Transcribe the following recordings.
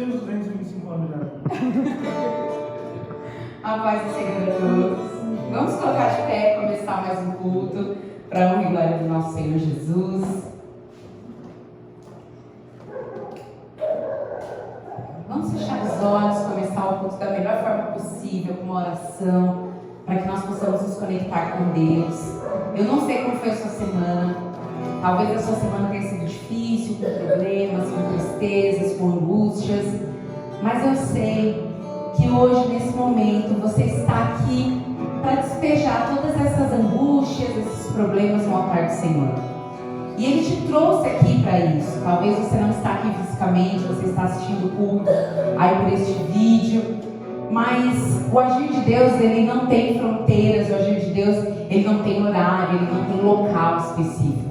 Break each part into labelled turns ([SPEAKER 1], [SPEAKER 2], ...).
[SPEAKER 1] Temos 225 anos já.
[SPEAKER 2] A paz do Senhor a todos. Vamos colocar de pé e começar mais um culto para a honra e glória do nosso Senhor Jesus. Vamos fechar os olhos, começar o culto da melhor forma possível, com uma oração, para que nós possamos nos conectar com Deus. Eu não sei como foi a sua semana. Talvez a sua semana tenha sido difícil, com problemas, com tristezas, com angústias. Mas eu sei que hoje, nesse momento, você está aqui para despejar todas essas angústias, esses problemas no altar do Senhor. E Ele te trouxe aqui para isso. Talvez você não está aqui fisicamente, você está assistindo o culto aí por este vídeo. Mas o agir de Deus, Ele não tem fronteiras. O agir de Deus, Ele não tem horário, Ele não tem local específico.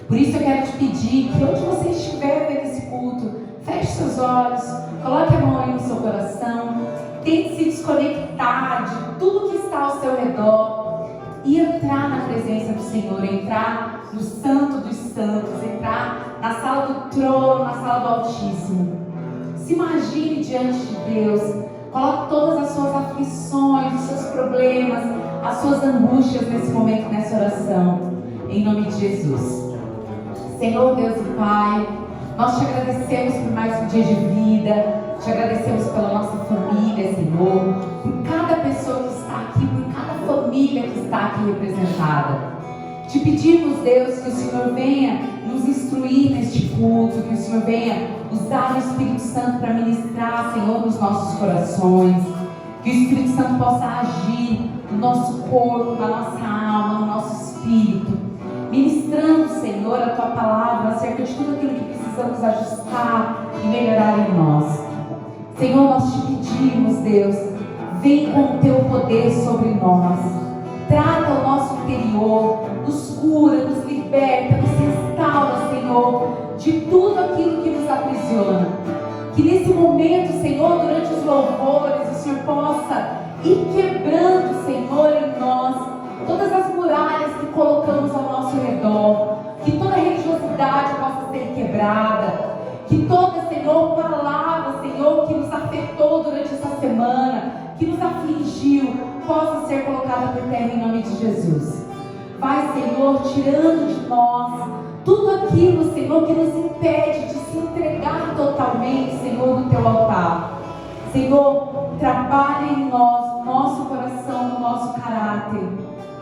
[SPEAKER 2] Por isso eu quero te pedir que onde você estiver vendo esse culto, feche seus olhos, coloque a mão aí no seu coração, tente se desconectar de tudo que está ao seu redor e entrar na presença do Senhor, entrar no Santo dos Santos, entrar na sala do trono, na sala do Altíssimo. Se imagine diante de Deus, coloque todas as suas aflições, os seus problemas, as suas angústias nesse momento, nessa oração, em nome de Jesus. Senhor Deus e Pai, nós te agradecemos por mais um dia de vida, te agradecemos pela nossa família, Senhor, por cada pessoa que está aqui, por cada família que está aqui representada. Te pedimos, Deus, que o Senhor venha nos instruir neste culto, que o Senhor venha usar o Espírito Santo para ministrar, Senhor, nos nossos corações, que o Espírito Santo possa agir no nosso corpo, na nossa alma, no nosso espírito, ministrando, Senhor, a Tua palavra acerca de tudo aquilo que precisamos ajustar e melhorar em nós. Senhor, nós te pedimos, Deus, vem com o Teu poder sobre nós, trata o nosso interior, nos cura, nos liberta, nos restaura, Senhor, de tudo aquilo que nos aprisiona. Que nesse momento, Senhor, durante os louvores, o Senhor possa ir quebrando, Senhor, em nós todas as muralhas que colocamos ao nosso redor, que toda religiosidade possa ser quebrada, que toda, Senhor, palavra, Senhor, que nos afetou durante essa semana, que nos afligiu, possa ser colocada por terra em nome de Jesus. Vai, Senhor, tirando de nós tudo aquilo, Senhor, que nos impede de se entregar totalmente, Senhor, no Teu altar. Senhor, trabalhe em nós, no nosso coração, no nosso caráter,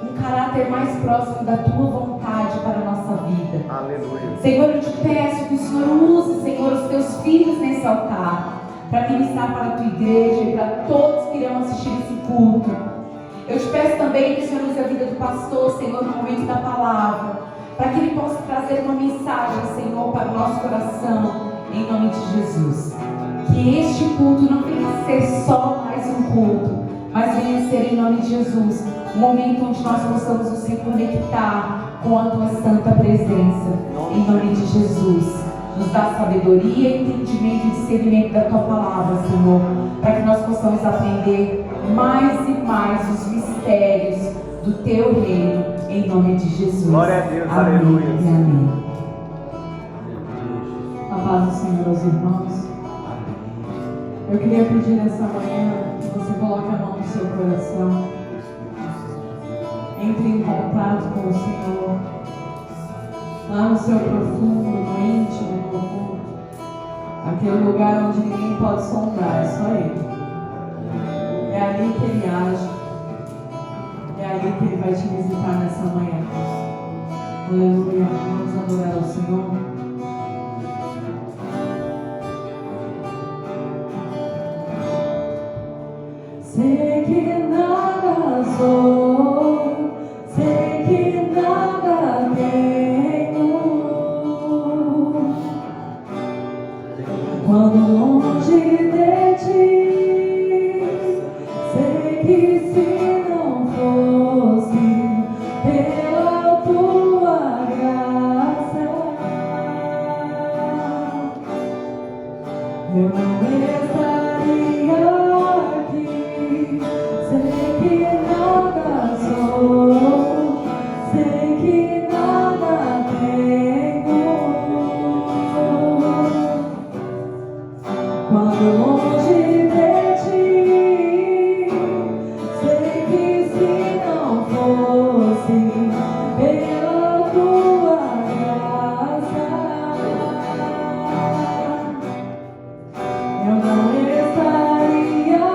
[SPEAKER 2] um caráter mais próximo da Tua vontade para a nossa vida.
[SPEAKER 3] Aleluia.
[SPEAKER 2] Senhor, eu te peço que o Senhor use, Senhor, os Teus filhos nesse altar, para ministrar para a Tua igreja e para todos que irão assistir esse culto. Eu te peço também que o Senhor use a vida do pastor, Senhor, no momento da palavra, para que ele possa trazer uma mensagem, Senhor, para o nosso coração, em nome de Jesus. Que este culto não venha ser só mais um culto, mas venha ser, em nome de Jesus, um momento onde nós possamos nos reconectar com a Tua santa presença, em nome de Jesus. Nos dá sabedoria, entendimento e discernimento da Tua palavra, Senhor, para que nós possamos aprender mais e mais os mistérios do Teu reino, em nome de Jesus.
[SPEAKER 3] Glória a Deus,
[SPEAKER 2] amém,
[SPEAKER 3] aleluia.
[SPEAKER 2] e amém. A paz do Senhor aos irmãos. Eu queria pedir nessa manhã que você coloque a mão no seu coração, entre em contato com o Senhor, lá no seu profundo, no íntimo, no oculto, aquele lugar onde ninguém pode sondar, é só Ele. É ali que Ele age, é ali que Ele vai te visitar nessa manhã. Aleluia, vamos adorar ao Senhor. Sei que nada sou, sei que nada tenho, quando longe de Ti, sei que se não fosse pela Tua graça, eu não estaria aqui. Sei que nada sou, sei que nada tenho, quando
[SPEAKER 3] eu não estaria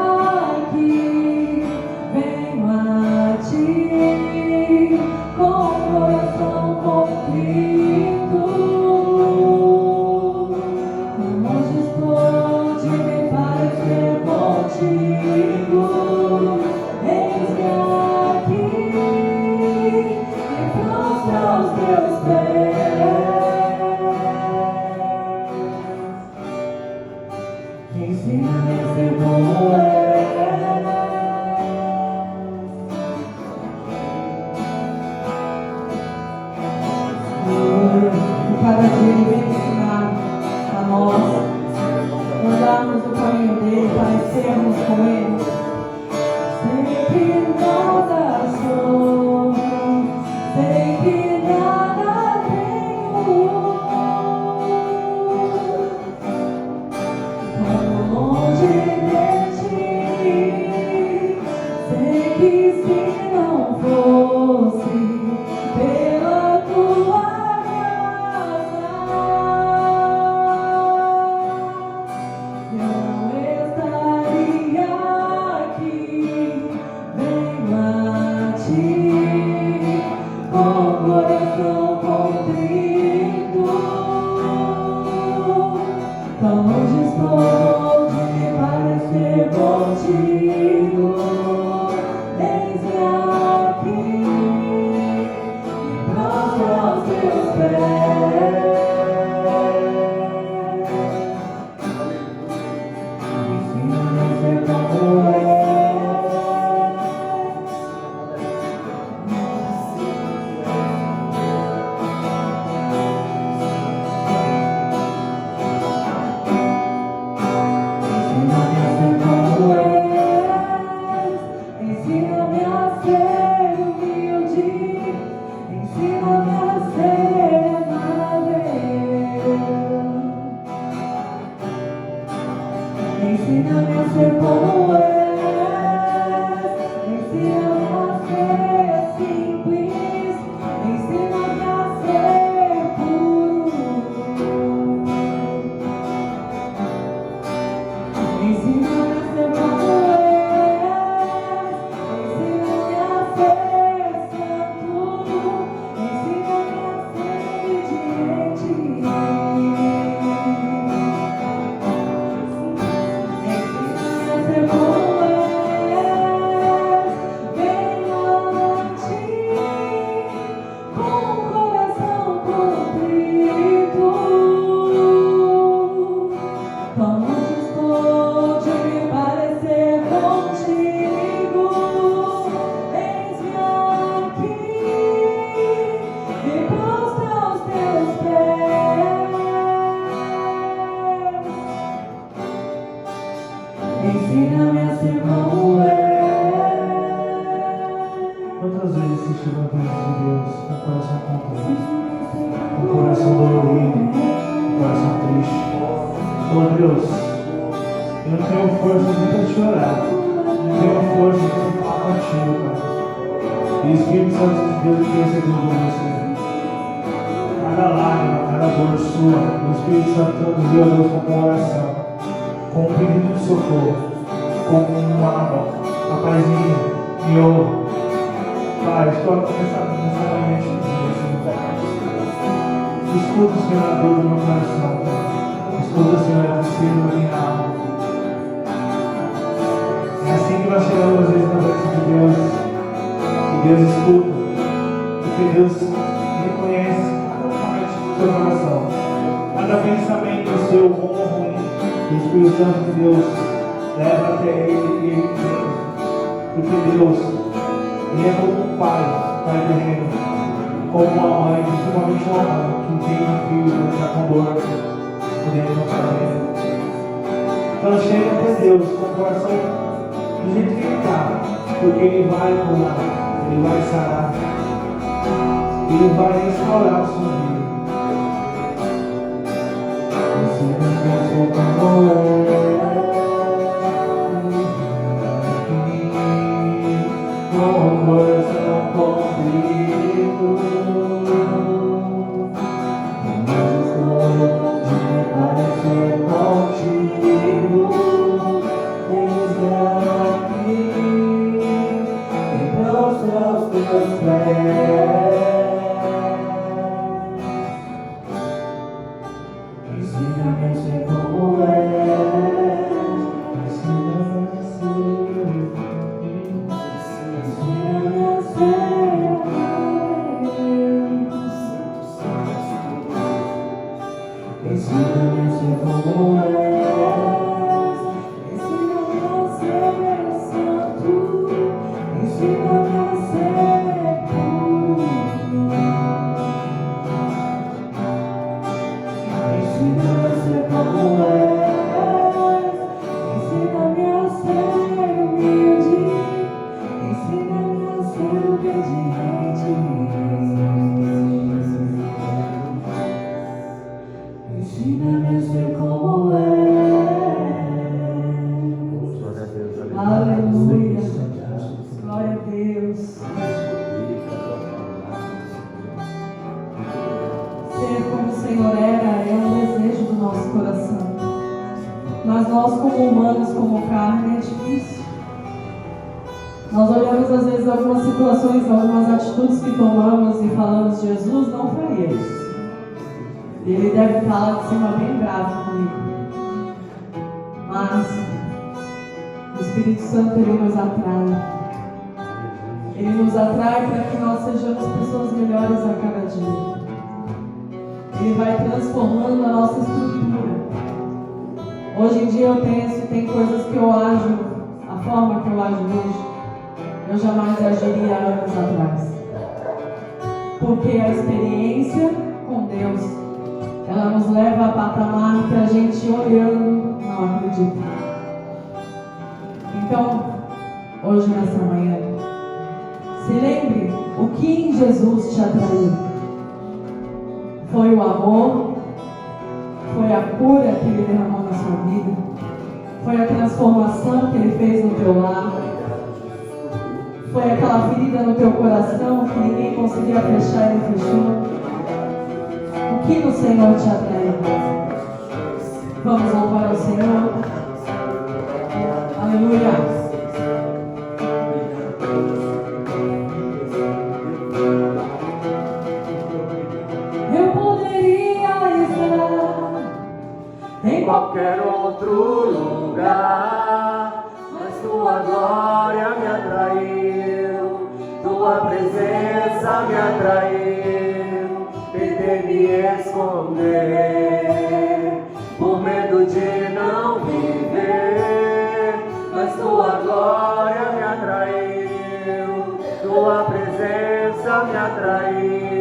[SPEAKER 3] aqui. Venho a ti com o coração contrito. Longe estou de me parecer contigo. Eis-me aqui e prostro aos teus pés. Ensina-me a ser como és. Cada dia Ele vem ensinar a nós andarmos no caminho dele, parecermos com Ele. Sei que nada sou, sei que nada tenho. Quando longe de ti, sei que se não fosse pela tua graça, eu não estaria aqui. Venho a ti com o coração contrito. Tão longe estou de me parecer contigo. Eis-me aqui e prostro aos teus pés. Ensina-me a ser como és. Ensina-me a ser como és. Ensina-me a ser humilde. Ensina-me a ser amável. Ensina-me a ser como és. Ensina-me a ser simples. Ensina-me a ser puro. Ensina-me a ser como és. Ensina-me a ser santo. Ensina-me a ser obediente. Ensina-me a ser como és. Venho a ti com o coração contrito. Tão longe estou de me parecer contigo. Eis-me aqui e prostro aos teus pés. Ensina-me a ser como és.
[SPEAKER 1] Quantas vezes você chegou diante de Deus com o coração contrito, com o coração dolorido, com o coração triste? Oh Deus, eu não tenho força nem para chorar, não tenho força para falar contigo, Pai. E o Espírito Santo de Deus intercedeu por você. Cada lágrima, cada dor sua, o Espírito Santo traduziu a Deus com oração, com um pedido de socorro, com um aba, Papaizinho, me ouve. Pai, estou aqui nessa manhã de Deus, Senhor. Escuta, Senhor, a dor do meu coração. Escuta, Senhor, a tristeza da minha alma. É assim que nós chegamos às vezes na presença de Deus. E Deus escuta. Porque Deus reconhece cada parte do seu coração. Cada pensamento seu, bom ou ruim. O Espírito Santo de Deus leva até Ele e Ele entende. Porque Deus, Ele é como um pai terreno, como uma mãe, principalmente uma mãe, que entende o filho, que está com dor dentro do casamento. Então chega até Deus com o coração do jeito que Ele está, porque Ele vai curar, Ele vai sarar, Ele vai restaurar a sua vida. Você não pensou como é. Com o coração contrito, mas estou de me parecer contigo.
[SPEAKER 4] nós como humanos, como carne, é difícil. Nós olhamos às vezes algumas situações, algumas atitudes que tomamos e falamos, Jesus não faria isso. E Ele deve estar lá de cima bem bravo comigo. Mas o Espírito Santo, Ele nos atrai. Ele nos atrai para que nós sejamos pessoas melhores a cada dia. Ele vai transformando a nossa estrutura. Hoje em dia eu penso, tem coisas que eu ajo, a forma que eu ajo hoje, eu jamais agiria anos atrás. Porque a experiência com Deus, ela nos leva a patamar que a gente olhando não acredita. Então, hoje nessa manhã, se lembre o que em Jesus te atraiu. Foi o amor, foi a cura que Ele derramou na sua vida, foi a transformação que Ele fez no teu lar, foi aquela ferida no teu coração que ninguém conseguia fechar e Ele fechou. O que no Senhor te atraiu? Vamos louvar ao Senhor. Aleluia.
[SPEAKER 3] Em qualquer outro lugar, mas tua glória me atraiu, tua presença me atraiu. Tentei me esconder, por medo de não viver, mas tua glória me atraiu, tua presença me atraiu.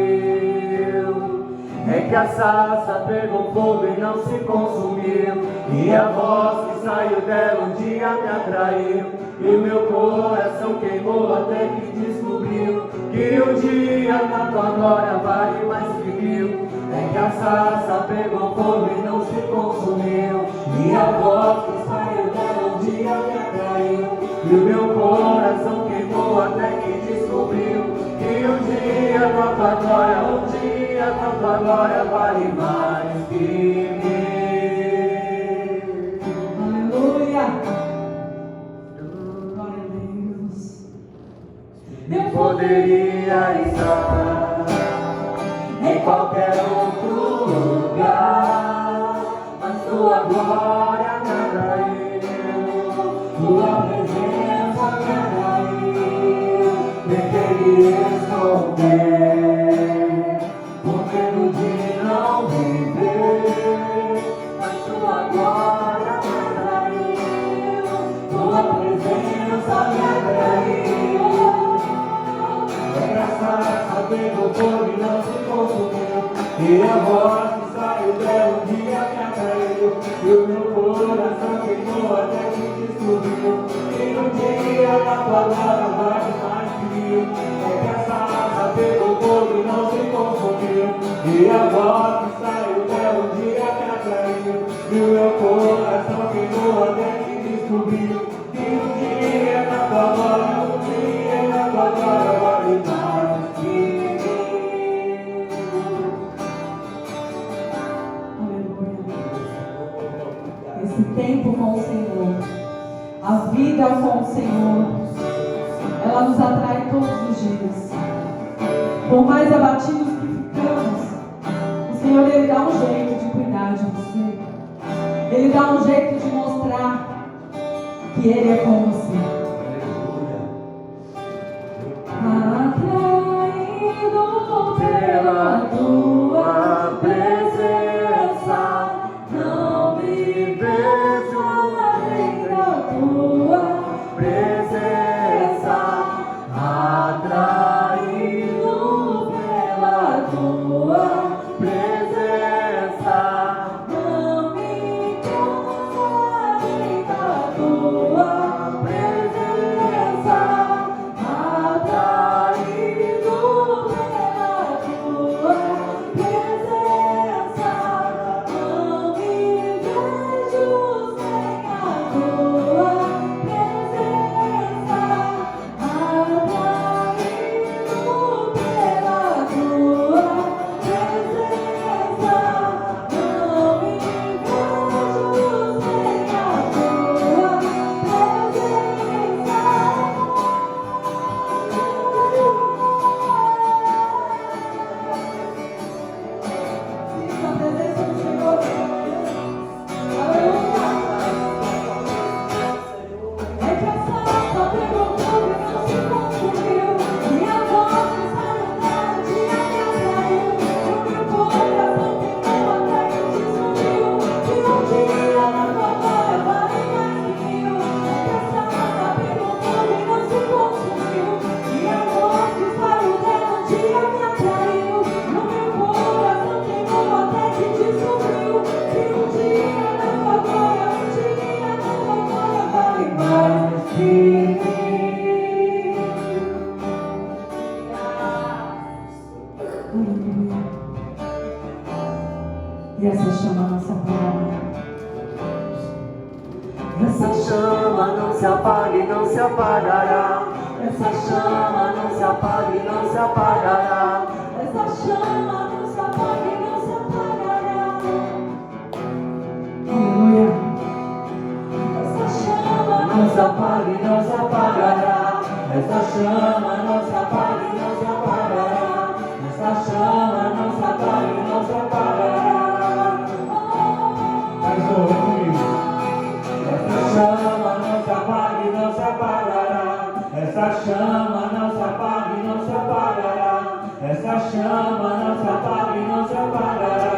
[SPEAKER 3] É que a sarça pegou fogo e não se consumiu, e a voz que saiu dela um dia me atraiu, e o meu coração queimou até que descobriu que um dia na tua glória vale mais que mil. É que a sarça pegou fogo e não se consumiu, e a voz que saiu dela um dia me atraiu, e o meu coração queimou até que descobriu que um dia na tua glória, um dia na tua glória vale mais que mil.
[SPEAKER 4] Aleluia. Glória a Deus.
[SPEAKER 3] Eu poderia estar em qualquer outro lugar, mas tua glória me atraiu, tua presença me atraiu. Tentei me esconder, por medo de não viver, mas tua glória me atraiu, tua presença me atraiu. Engraçado pegou fogo e não se consumiu, e a voz que saiu dela um dia me atraiu, e o meu coração queimou até que descobriu que um dia na tua glória vale mais que mil. É que a sarça pegou fogo e não se consumiu, e a voz que saiu dela um dia me atraiu, e o meu coração queimou até que descobriu que um dia na tua glória, um dia na tua glória vale mais que mil.
[SPEAKER 4] Aleluia. Esse tempo com o Senhor, a vida com o Senhor, ela nos atrai todos os dias. Por mais abatidos que ficamos, o Senhor, Ele dá um jeito de cuidar de você. Ele dá um jeito de mostrar que Ele é com você. Atraído pela tua presença, não me vejo além da tua presença. Atraído pela tua presença, não me canso além da tua presença.
[SPEAKER 3] Essa chama não se apaga e não se apagará. Essa chama não se apaga e não se apagará.
[SPEAKER 4] Essa chama não se apaga e não se apagará. Aleluia. Essa chama
[SPEAKER 3] Não se apaga e não se apagará. Essa chama não se apaga e não se apagará. Essa chama não se apaga e não se apagará.
[SPEAKER 1] Mais um, vem comigo.
[SPEAKER 3] Essa chama não se apaga e não se apagará. Essa chama não se apaga e não se apagará. Essa chama não se apaga e não se apagará.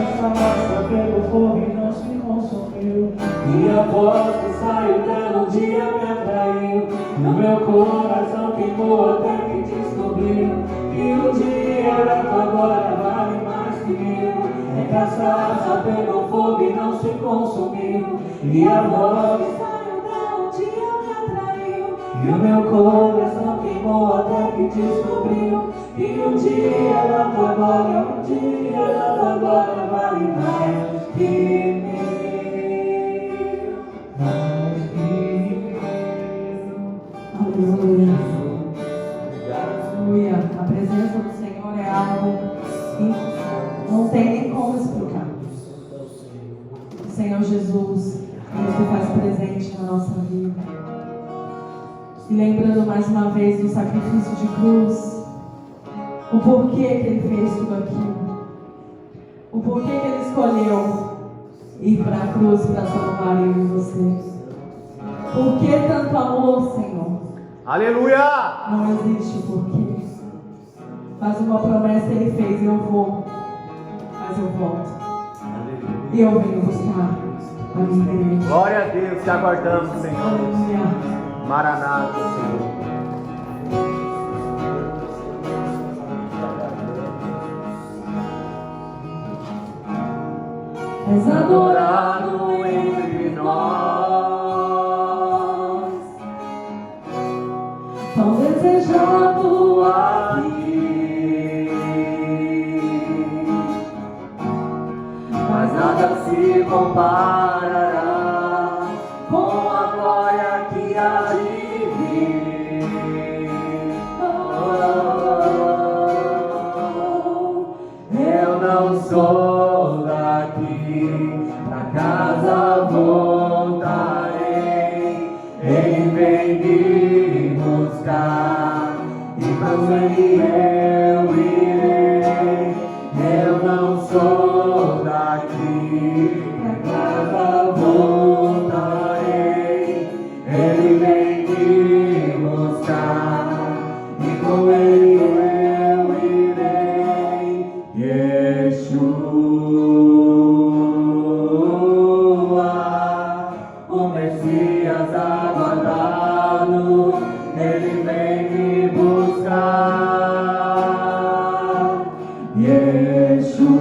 [SPEAKER 1] Essa massa pegou fogo e não se consumiu.
[SPEAKER 3] E a voz que saiu dela um dia me atraiu. No meu coração queimou até que descobriu que um dia era tua glória vale mais que mil. É que a sarça pegou fogo e não se consumiu. E a voz que saiu dela um dia me atraiu. E o meu coração queimou até que descobriu que um dia era tua glória, um dia era tua glória vale mais que mil.
[SPEAKER 4] Aleluia. Aleluia. A presença do Senhor é algo que não tem nem como explicar. O Senhor Jesus, Ele se faz presente na nossa vida. E lembrando mais uma vez do sacrifício de cruz, o porquê que Ele fez tudo aquilo, o porquê que Ele escolheu ir para a cruz para salvar eu e você. Por que tanto amor, Senhor?
[SPEAKER 3] Aleluia!
[SPEAKER 4] Não existe porquê. Mas uma promessa Ele fez: eu vou, mas eu volto. E eu venho buscar a minha igreja.
[SPEAKER 3] Glória a Deus, te aguardamos, Senhor.
[SPEAKER 4] Aleluia.
[SPEAKER 3] Maranata, Senhor.
[SPEAKER 4] És adorado entre nós, tão desejado aqui,
[SPEAKER 3] Mas nada se comparará com a glória que há de vir. Eu não sou daqui, pra casa voltarei. Ele vem me buscar e com ele eu irei. Eu não sou daqui, pra casa voltarei. Ele vem me buscar e com ele eu irei. Yeshua, o Messias aguardado, ele vem me buscar. Yeshua,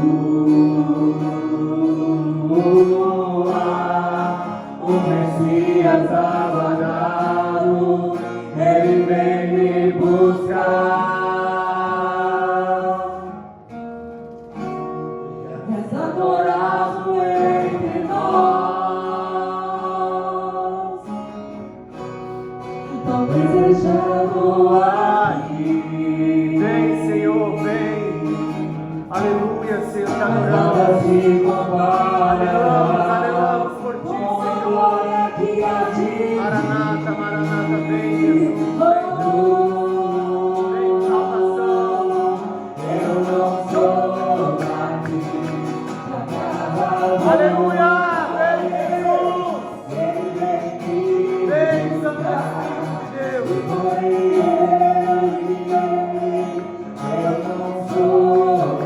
[SPEAKER 3] o Messias aguardado, ele vem me buscar.
[SPEAKER 4] és adorado entre nós, tão desejado
[SPEAKER 3] Aqui. Vem, Senhor, vem. Aleluia, Senhor, te adoramos. Aleluia por ti, Senhor. Maranata, Maranata, vem, Jesus. Vem, salvação.
[SPEAKER 4] Eu não sou daqui,
[SPEAKER 3] Aleluia, vem, Jesus. Vem, Santo Deus.
[SPEAKER 4] eu não sou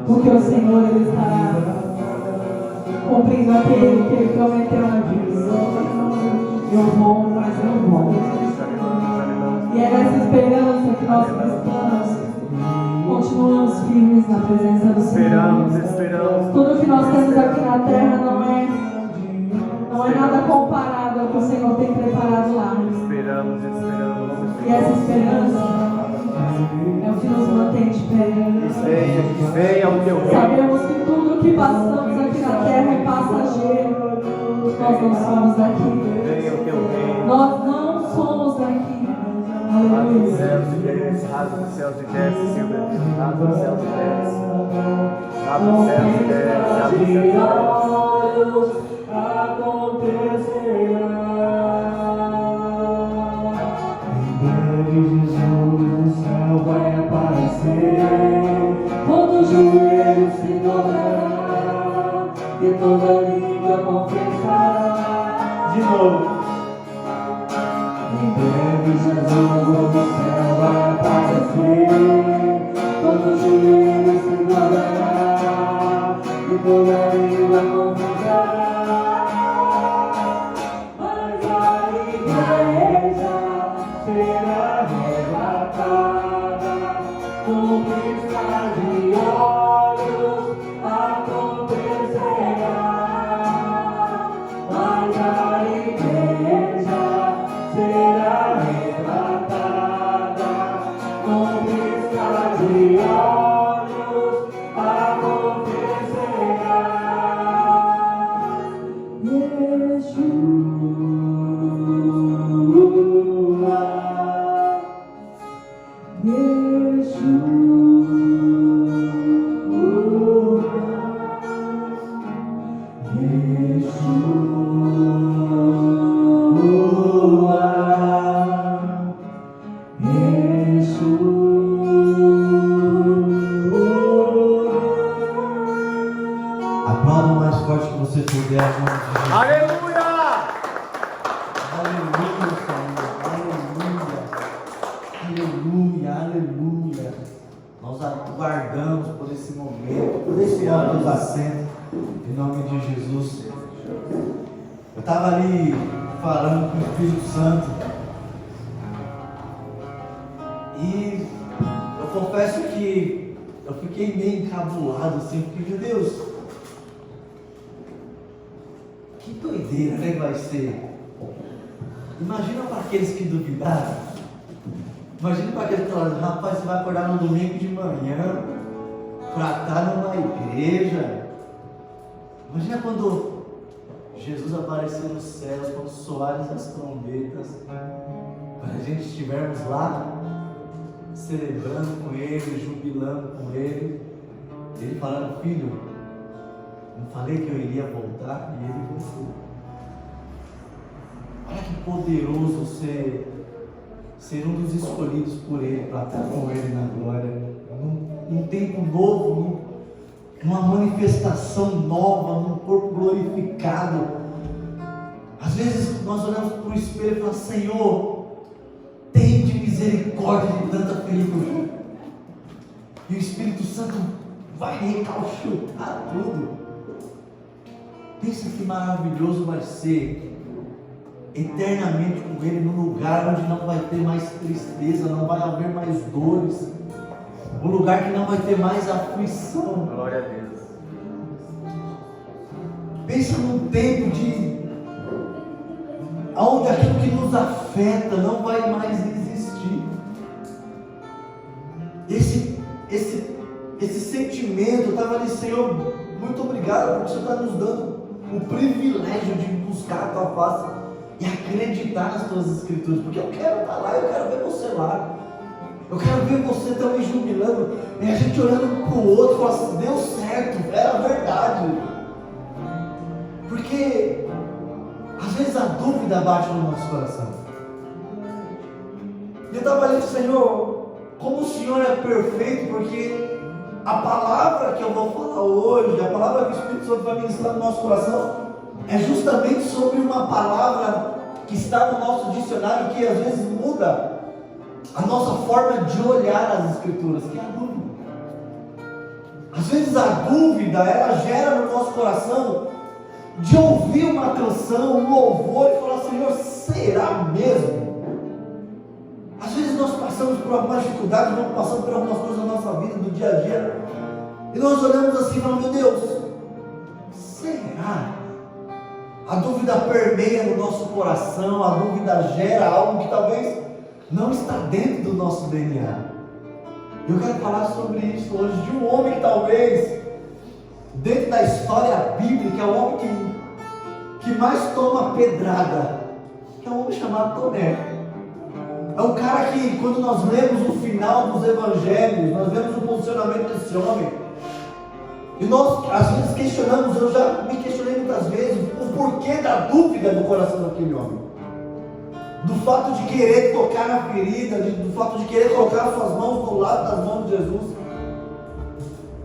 [SPEAKER 4] Porque o Senhor, Ele estará cumprindo aquele que Ele prometeu na vida. Eu vou, mas eu vou. E é nessa esperança que nós cristãos continuamos firmes na presença do Senhor.
[SPEAKER 3] Esperamos.
[SPEAKER 4] Tudo que nós temos aqui na terra não é nada comparado ao que o Senhor tem preparado lá.
[SPEAKER 3] Esperamos.
[SPEAKER 4] E essa esperança é o que nos mantém de pé.
[SPEAKER 3] Venha o teu reino.
[SPEAKER 4] Sabemos que tudo que passamos aqui na terra é passageiro. Nós não somos daqui.
[SPEAKER 3] Venha o teu reino.
[SPEAKER 4] Nós não somos daqui.
[SPEAKER 3] Rasga
[SPEAKER 4] Aleluia.
[SPEAKER 3] os céus e desce, rasga os céus e desce, Silvia. Rasga os céus e desce. Abre os céus e desce, abre os céus e desce.
[SPEAKER 1] Jesus, o céu vai aparecer.
[SPEAKER 4] Todo joelho se dobrará e toda língua confessará.
[SPEAKER 1] De novo.
[SPEAKER 4] Em breve Jesus do céu vai aparecer. Todo joelho se dobrará e toda língua confessará. Mas a igreja será arrebatada com piscar de olhos acontecerá. Mas a igreja será arrebatada com piscar de olhos acontecerá.
[SPEAKER 5] Aplauda o mais forte que você puder.
[SPEAKER 3] Aleluia!
[SPEAKER 5] Aleluia, Senhor. Aleluia, aleluia. Nós aguardamos por esse momento, por esse ano dos assentos, em nome de Jesus. Eu estava ali falando com o Espírito Santo e eu confesso que eu fiquei meio encabulado assim, porque, meu Deus, que doideira, né, que vai ser? Imagina para aqueles que duvidaram. Imagina para aqueles que falaram, rapaz, você vai acordar no domingo de manhã para estar numa igreja. Imagina quando Jesus aparecer nos céus, quando soarem as trombetas, para a gente estivermos lá, celebrando com Ele, jubilando com Ele. Ele falando, filho, não falei que eu iria voltar? E Ele voltou. Olha que poderoso ser um dos escolhidos por Ele, para estar com Ele na glória, num tempo novo, numa manifestação nova, num corpo glorificado. Às vezes nós olhamos para o espelho e falamos, Senhor, tem de misericórdia de tanta ferida. E o Espírito Santo vai recalchutar tudo. Pensa que maravilhoso vai ser eternamente com Ele, num lugar onde não vai ter mais tristeza, não vai haver mais dores, um lugar que não vai ter mais aflição.
[SPEAKER 3] Glória a Deus.
[SPEAKER 5] Pensa num tempo onde aquilo que nos afeta não vai mais existir. Esse sentimento, eu estava ali, Senhor, muito obrigado, porque você está nos dando o privilégio de buscar a Tua face e acreditar nas Tuas Escrituras, porque eu quero estar lá, eu quero ver você lá, eu quero ver você também jubilando, e a gente olhando para o outro e falando assim, deu certo, era verdade, porque às vezes a dúvida bate no nosso coração. E eu estava ali, Senhor, como o Senhor é perfeito, porque a palavra que eu vou falar hoje, a palavra que o Espírito Santo vai ministrar no nosso coração, é justamente sobre uma palavra que está no nosso dicionário, que às vezes muda a nossa forma de olhar as Escrituras, que é a dúvida. Às vezes a dúvida, ela gera no nosso coração de ouvir uma canção, um louvor e falar, Senhor, será mesmo? Às vezes nós passamos por alguma dificuldade, nós passamos por algumas coisas na nossa vida, do dia a dia, e nós olhamos assim e falamos, meu Deus, será? A dúvida permeia no nosso coração, a dúvida gera algo que talvez não está dentro do nosso DNA. Eu quero falar sobre isso hoje, de um homem que talvez, dentro da história bíblica, é o homem que mais toma pedrada, que é um homem chamado Tomé. É um cara que, quando nós lemos o final dos evangelhos, nós vemos o posicionamento desse homem, e nós às vezes questionamos, eu já me questionei muitas vezes, o porquê da dúvida do coração daquele homem, do fato de querer tocar na ferida, do fato de querer colocar suas mãos do lado das mãos de Jesus.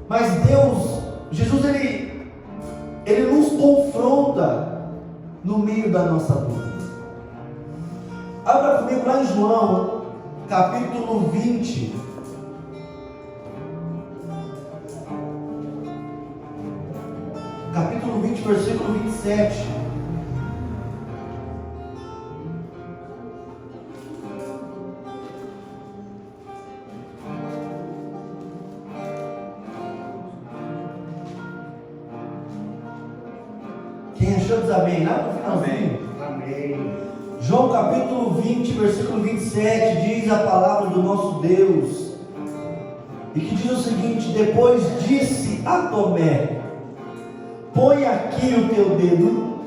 [SPEAKER 5] Mas Jesus ele nos confronta no meio da nossa dúvida. Abra comigo lá em João, capítulo 20. Capítulo 20, versículo 27. Quem achou diz amém? Lá no finalzinho. Amém. João capítulo 20, versículo 27, diz a palavra do nosso Deus, e que diz o seguinte: depois disse a Tomé, põe aqui o teu dedo,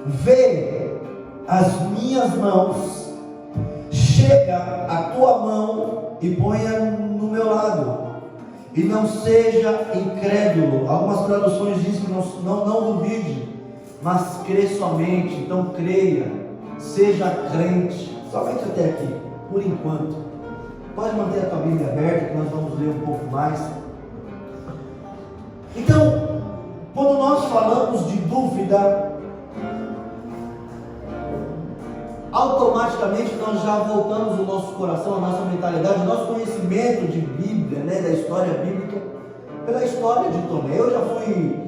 [SPEAKER 5] vê as minhas mãos, chega a tua mão e ponha no meu lado, e não seja incrédulo. Algumas traduções dizem que não duvide, mas crê somente. Então creia, seja crente, somente até aqui, por enquanto. Pode manter a tua Bíblia aberta, que nós vamos ler um pouco mais. Então, quando nós falamos de dúvida, automaticamente nós já voltamos o nosso coração, a nossa mentalidade, o nosso conhecimento de Bíblia, né, da história bíblica, pela história de Tomé. Eu já fui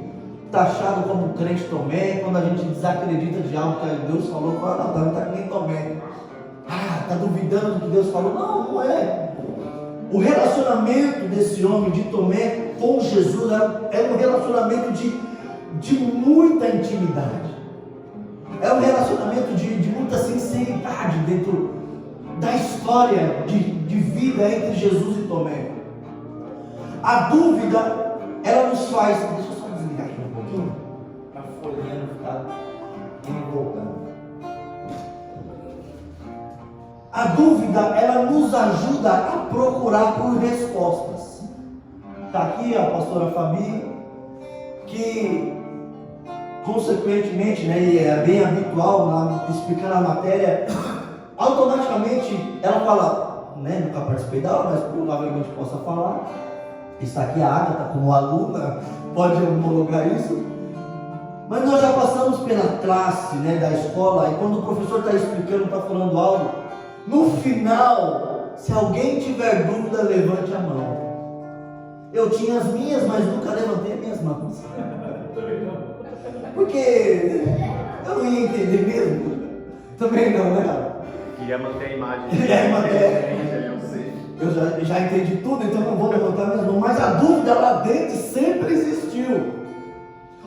[SPEAKER 5] taxado como crente Tomé, quando a gente desacredita de algo que Deus falou, fala, não, tá que nem Tomé. Está duvidando do que Deus falou. Não é. O relacionamento desse homem, de Tomé, com Jesus, era um relacionamento de muita intimidade. É um relacionamento de muita sinceridade dentro da história de vida entre Jesus e Tomé. A dúvida, ela nos faz... Deixa eu só desligar aqui um pouquinho, para a folhinha não ficar voltando. A dúvida, ela nos ajuda a procurar por respostas. Está aqui a pastora Fabi, que consequentemente, né, e é bem habitual explicando a matéria, automaticamente ela fala, né, nunca participei da aula, mas provavelmente possa falar. Está aqui a Agatha como aluna, pode homologar isso. Mas nós já passamos pela classe, né, da escola, e quando o professor está explicando, está falando algo, no final, se alguém tiver dúvida, levante a mão. Eu tinha as minhas, mas nunca levantei as minhas mãos. Porque eu não ia entender mesmo. Também não, né?
[SPEAKER 3] Queria manter a imagem.
[SPEAKER 5] Eu já entendi tudo, então não vou levantar minhas mãos. Mas a dúvida lá dentro sempre existiu.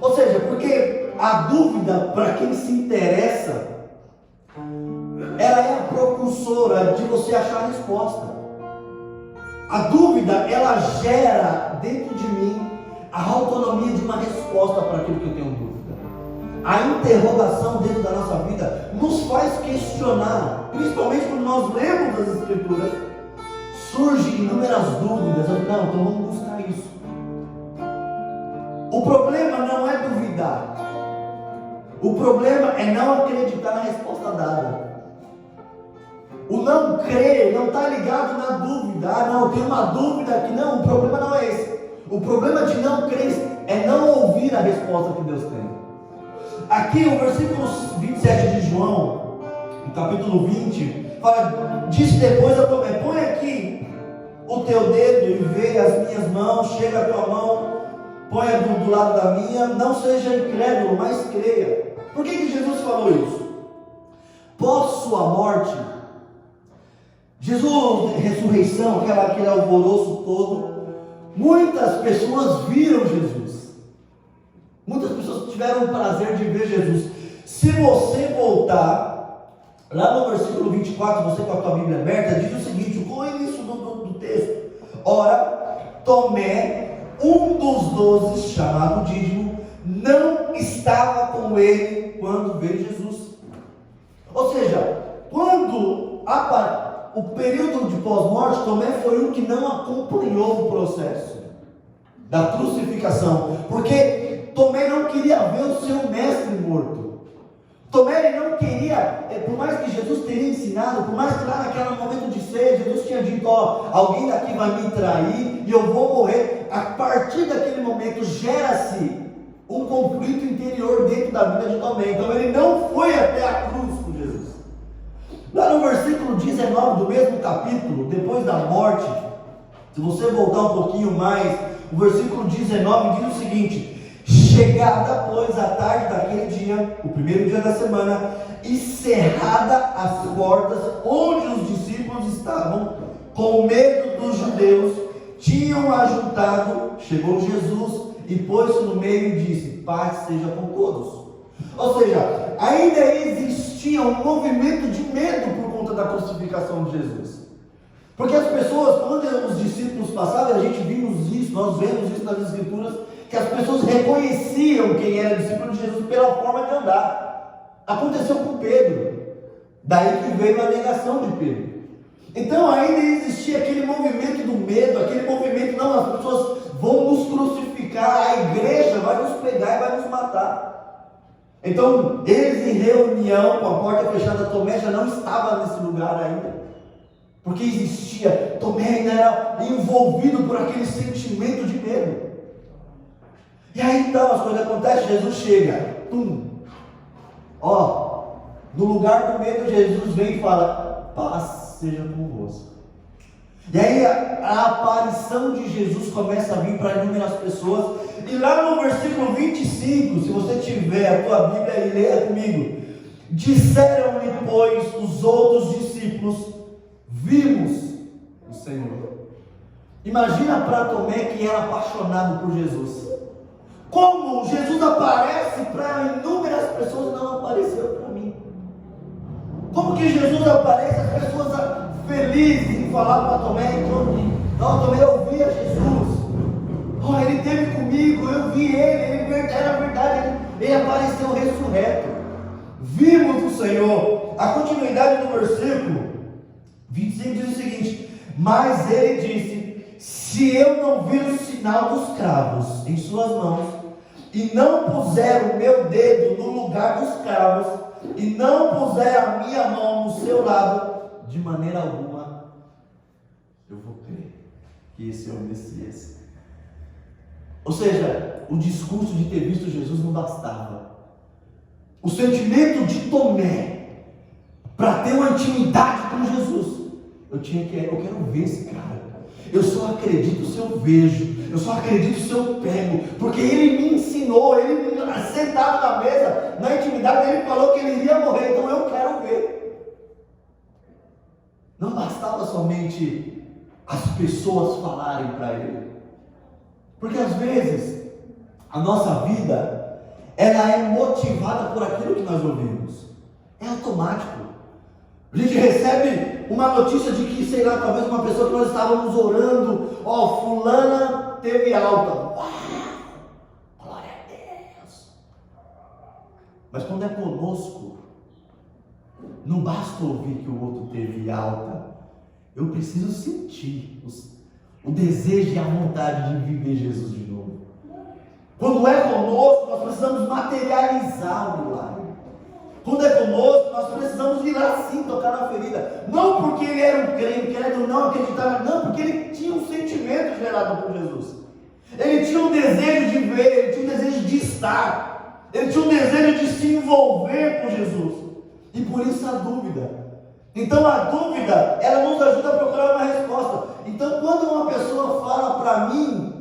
[SPEAKER 5] Ou seja, porque a dúvida, para quem se interessa, ela é a propulsora de você achar a resposta. A dúvida, ela gera dentro de mim a autonomia de uma resposta para aquilo que eu tenho dúvida. A interrogação dentro da nossa vida nos faz questionar, principalmente quando nós lemos as Escrituras, surgem inúmeras dúvidas. Não, então vamos buscar isso. O problema não é duvidar. O problema é não acreditar na resposta dada. O não crer não está ligado na dúvida. Ah, não, tem uma dúvida aqui. Não, o problema não é esse. O problema de não crer é não ouvir a resposta que Deus tem. Aqui o versículo 27 de João, no capítulo 20, fala, disse depois a Tomé, põe aqui o teu dedo e vê as minhas mãos, chega a tua mão, põe do lado da minha, não seja incrédulo, mas creia. Por que Jesus falou isso? Pós sua morte, Jesus, ressurreição, aquele alvoroço todo, muitas pessoas viram Jesus. Muitas pessoas tiveram o prazer de ver Jesus. Se você voltar, lá no versículo 24, você com a tua Bíblia aberta, diz o seguinte, o início do texto. Ora, Tomé, um dos 12, chamado Dídimo, não estava com ele quando veio Jesus. Ou seja, quando o período de pós-morte, Tomé foi um que não acompanhou o processo da crucificação, porque Tomé não queria ver o seu mestre morto. Tomé ele não queria, por mais que Jesus teria ensinado, por mais que lá naquele momento de ceia, Jesus tinha dito, alguém daqui vai me trair e eu vou morrer. A partir daquele momento gera-se um conflito interior dentro da vida de Tomé. Então ele não foi até a cruz com Jesus. Lá no versículo 19 do mesmo capítulo, depois da morte, se você voltar um pouquinho mais, o versículo 19 diz o seguinte, chegada, pois, a tarde daquele dia, o primeiro dia da semana, e cerrada as portas onde os discípulos estavam, com medo dos judeus, tinham ajuntado, chegou Jesus e pôs-se no meio e disse, paz seja com todos. Ou seja, ainda existia um movimento de medo por conta da crucificação de Jesus. Porque as pessoas, quando os discípulos passavam, a gente vimos isso, nós vemos isso nas Escrituras, que as pessoas reconheciam quem era discípulo de Jesus pela forma de andar. Aconteceu com Pedro. Daí que veio a negação de Pedro. Então ainda existia aquele movimento do medo, aquele movimento, não, as pessoas vão nos crucificar, a igreja vai nos pegar e vai nos matar. Então eles em reunião, com a porta fechada, Tomé já não estava nesse lugar ainda, porque existia, Tomé ainda era envolvido por aquele sentimento de medo. E aí então as coisas acontecem, Jesus chega, no lugar do medo Jesus vem e fala, paz seja convosco. E aí a aparição de Jesus começa a vir para inúmeras pessoas, e lá no versículo 25, se você tiver a tua Bíblia e leia comigo, disseram-lhe pois os outros discípulos, vimos o Senhor. Imagina para Tomé, que era apaixonado por Jesus, como Jesus aparece para inúmeras pessoas, não apareceu para mim. Como que Jesus aparece, as pessoas felizes em falar para Tomé, não, Tomé, eu vi a Jesus, ele esteve comigo, eu vi ele era verdade, ele apareceu ressurreto, vimos o Senhor. A continuidade do versículo 25 diz o seguinte, mas ele disse, se eu não vir o sinal dos cravos em suas mãos, e não puser o meu dedo no lugar dos cravos, e não puser a minha mão no seu lado, de maneira alguma eu vou crer que esse é o Messias. Ou seja, o discurso de ter visto Jesus não bastava. O sentimento de Tomé, para ter uma intimidade com Jesus, eu quero ver esse cara. Eu só acredito se eu vejo, eu só acredito se eu pego, porque ele me ensinou, ele sentado na mesa, na intimidade, ele falou que ele iria morrer, então eu quero ver. Não bastava somente as pessoas falarem para ele, porque às vezes a nossa vida, ela é motivada por aquilo que nós ouvimos, é automático. A gente recebe uma notícia de que, sei lá, talvez uma pessoa que nós estávamos orando, fulana teve alta. Uau! Glória a Deus! Mas quando é conosco, não basta ouvir que o outro teve alta. Eu preciso sentir o desejo e a vontade de viver Jesus de novo. Quando é conosco, nós precisamos materializar o milagre. Quando é conosco, nós precisamos ir lá sim, tocar na ferida. Não porque ele era um crente, não acreditava, não, porque ele tinha um sentimento gerado por Jesus. Ele tinha um desejo de ver, ele tinha um desejo de estar, ele tinha um desejo de se envolver com Jesus. E por isso a dúvida. Então a dúvida, ela nos ajuda a procurar uma resposta. Então quando uma pessoa fala para mim,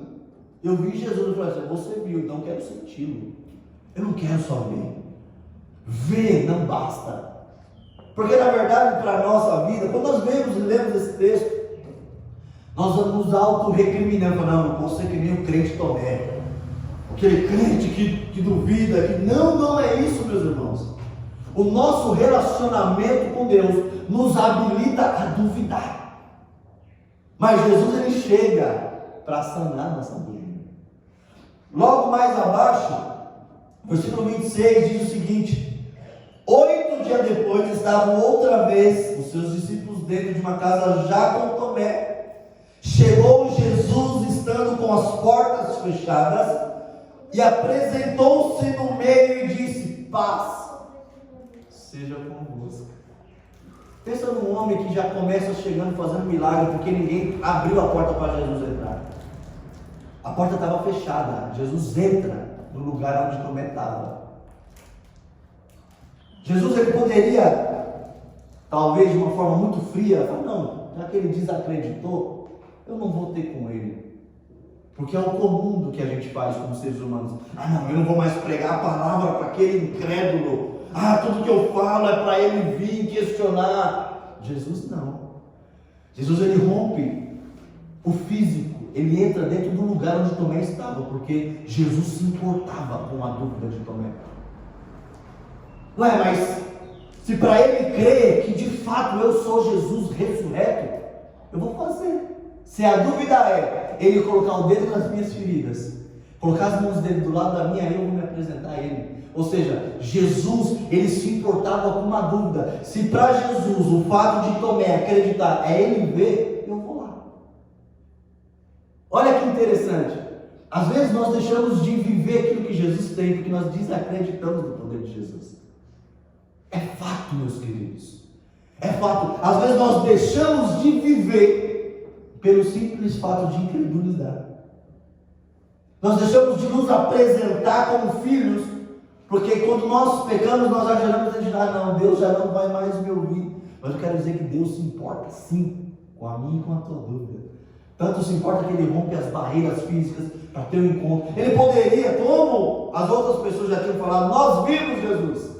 [SPEAKER 5] eu vi Jesus, eu falo assim, você viu, então eu quero senti-lo. Eu não quero só ver. Ver não basta, porque na verdade para a nossa vida, quando nós vemos e lemos esse texto, nós vamos nos auto-recriminando, não posso ser que nem o crente Tomé, aquele crente que duvida, que não é isso, meus irmãos. O nosso relacionamento com Deus nos habilita a duvidar, mas Jesus ele chega para sanar nossa dúvida. Logo mais abaixo, versículo 26 diz o seguinte: 8 dias depois estavam outra vez os seus discípulos dentro de uma casa já com Tomé. Chegou Jesus estando com as portas fechadas e apresentou-se no meio e disse: paz seja convosco. Pensa num homem que já começa chegando fazendo milagre porque ninguém abriu a porta para Jesus entrar. A porta estava fechada, Jesus entra no lugar onde Tomé estava. Jesus ele poderia, talvez de uma forma muito fria, falar: não, já que ele desacreditou, eu não vou ter com ele. Porque é o comum do que a gente faz como seres humanos. Não, eu não vou mais pregar a palavra para aquele incrédulo. Tudo que eu falo é para ele vir questionar. Jesus não. Jesus ele rompe o físico, ele entra dentro do lugar onde Tomé estava, porque Jesus se importava com a dúvida de Tomé. Mas se para ele crer que de fato eu sou Jesus ressurreto, eu vou fazer. Se a dúvida é ele colocar o dedo nas minhas feridas, colocar as mãos dele do lado da minha, eu vou me apresentar a ele. Ou seja, Jesus, ele se importava com uma dúvida. Se para Jesus o fato de Tomé acreditar é ele ver, eu vou lá. Olha que interessante. Às vezes nós deixamos de viver aquilo que Jesus tem, porque nós desacreditamos no poder de Jesus. É fato, meus queridos. É fato. Às vezes nós deixamos de viver pelo simples fato de incredulidade. Nós deixamos de nos apresentar como filhos, porque quando nós pecamos, nós já geramos a gente, não, Deus já não vai mais me ouvir. Mas eu quero dizer que Deus se importa sim com a minha e com a tua dúvida. Tanto se importa que Ele rompe as barreiras físicas para ter um encontro. Ele poderia, como as outras pessoas já tinham falado, nós vimos Jesus.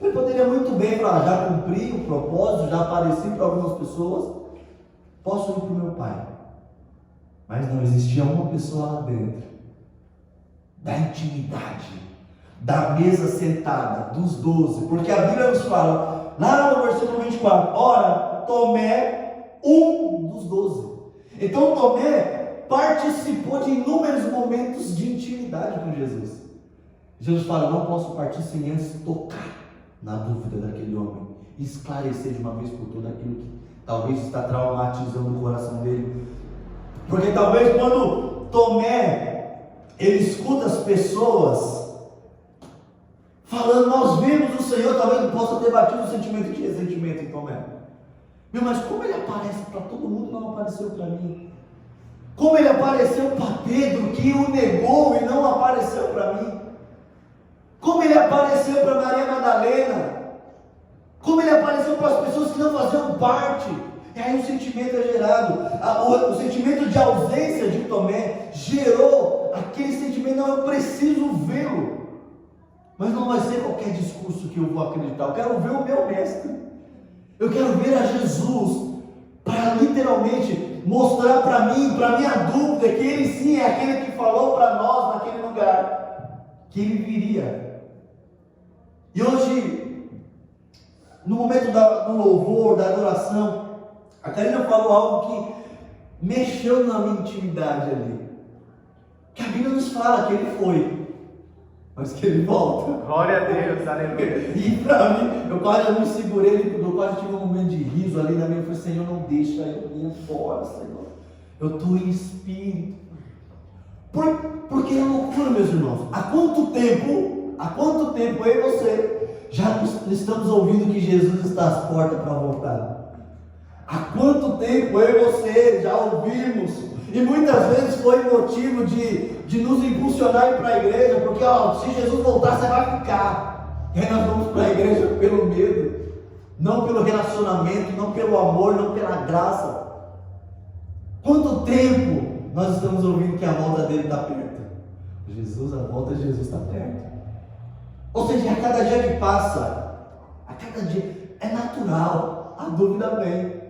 [SPEAKER 5] Ele poderia muito bem falar, já cumpri o propósito, já apareci para algumas pessoas, posso ir para o meu Pai. Mas não existia uma pessoa lá dentro, da intimidade, da mesa sentada, dos 12, porque a Bíblia nos fala, lá no versículo 24, ora, Tomé, um dos 12. Então Tomé participou de inúmeros momentos de intimidade com Jesus. Jesus fala, não posso partir sem antes tocar na dúvida daquele homem, esclarecer de uma vez por todas aquilo que talvez está traumatizando o coração dele. Porque talvez quando Tomé, ele escuta as pessoas falando, nós vimos o Senhor, talvez ele possa ter batido um sentimento de ressentimento em Tomé. Meu, mas como ele aparece para todo mundo, não apareceu para mim? Como ele apareceu para Pedro, que o negou e não apareceu para mim? Como ele apareceu para Maria Madalena? Como ele apareceu para as pessoas que não faziam parte? E aí o sentimento é gerado. O sentimento de ausência de Tomé gerou aquele sentimento, não, eu preciso vê-lo. Mas não vai ser qualquer discurso que eu vou acreditar. Eu quero ver o meu mestre. Eu quero ver a Jesus para literalmente mostrar para mim, para minha dúvida, que Ele sim é aquele que falou para nós naquele lugar, que Ele viria. E hoje, no momento do louvor, da adoração, a Karina falou algo que mexeu na minha intimidade ali. Que a Bíblia nos fala que Ele foi, mas que Ele volta.
[SPEAKER 3] Glória a Deus, aleluia.
[SPEAKER 5] E para mim, eu quase me segurei, eu quase tive um momento de riso ali na minha. Eu falei, Senhor, não deixa eu ir embora, Senhor. Eu estou em espírito. Porque é loucura, meus irmãos. Há quanto tempo eu e você já estamos ouvindo que Jesus está às portas para voltar? Há quanto tempo eu e você já ouvimos? E muitas vezes foi motivo de nos impulsionar para a igreja, porque se Jesus voltar, você vai ficar. E aí nós vamos para a igreja pelo medo, não pelo relacionamento, não pelo amor, não pela graça. Quanto tempo nós estamos ouvindo que a volta dele está perto? A volta de Jesus está perto. Ou seja, a cada dia que passa, a cada dia, é natural, a dúvida vem.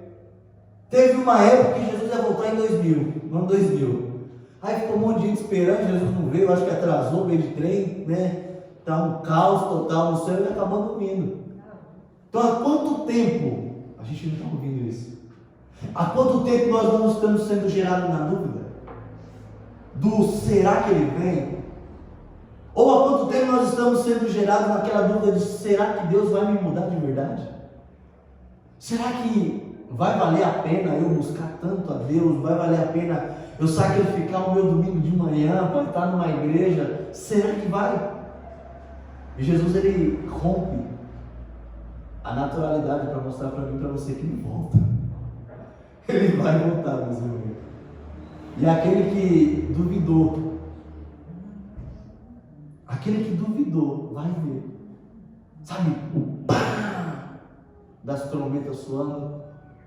[SPEAKER 5] Teve uma época que Jesus ia voltar em 2000, no ano 2000. Aí ficou um monte de gente esperando, Jesus não veio, acho que atrasou, veio de trem, né? Tá um caos total no céu e acabou não vindo. Então há quanto tempo a gente não está ouvindo isso? Há quanto tempo nós não estamos sendo gerados na dúvida? Do será que ele vem? Ou há quanto tempo nós estamos sendo gerados naquela dúvida de será que Deus vai me mudar de verdade? Será que vai valer a pena eu buscar tanto a Deus? Vai valer a pena eu sacrificar o meu domingo de manhã para estar numa igreja? Será que vai? E Jesus, ele rompe a naturalidade para mostrar para mim e para você que ele volta. Ele vai voltar, meus irmãos. E aquele que duvidou, vai ver. Sabe, o pá das trombetas soando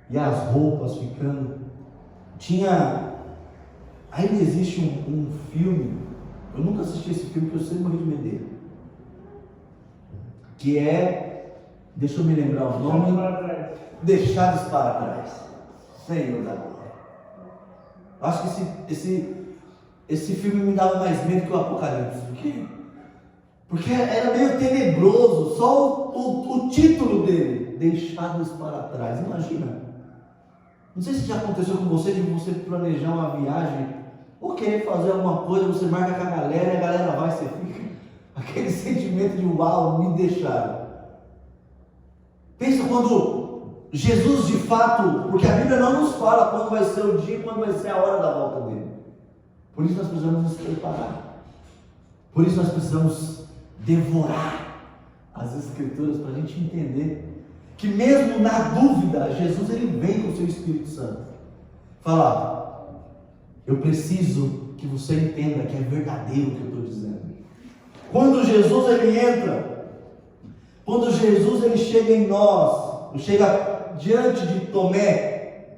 [SPEAKER 5] e as roupas ficando. Ainda existe um filme, eu nunca assisti esse filme porque eu sempre morri de medo dele, que é, deixa eu me lembrar o nome, Deixados para Trás. Senhor da glória. Acho que esse filme me dava mais medo que o Apocalipse. Porque era meio tenebroso, só o título dele, Deixados para Trás. Imagina. Não sei se já aconteceu com você, de você planejar uma viagem ou querer fazer alguma coisa, você marca com a galera e a galera vai, você fica aquele sentimento de uau, me deixaram. Pensa quando Jesus de fato, porque a Bíblia não nos fala quando vai ser o dia e quando vai ser a hora da volta dele. Por isso nós precisamos nos preparar. Por isso nós precisamos devorar as Escrituras para a gente entender que mesmo na dúvida, Jesus ele vem com o seu Espírito Santo. Fala, eu preciso que você entenda que é verdadeiro o que eu estou dizendo. Quando Jesus ele entra, quando Jesus ele chega em nós, chega diante de Tomé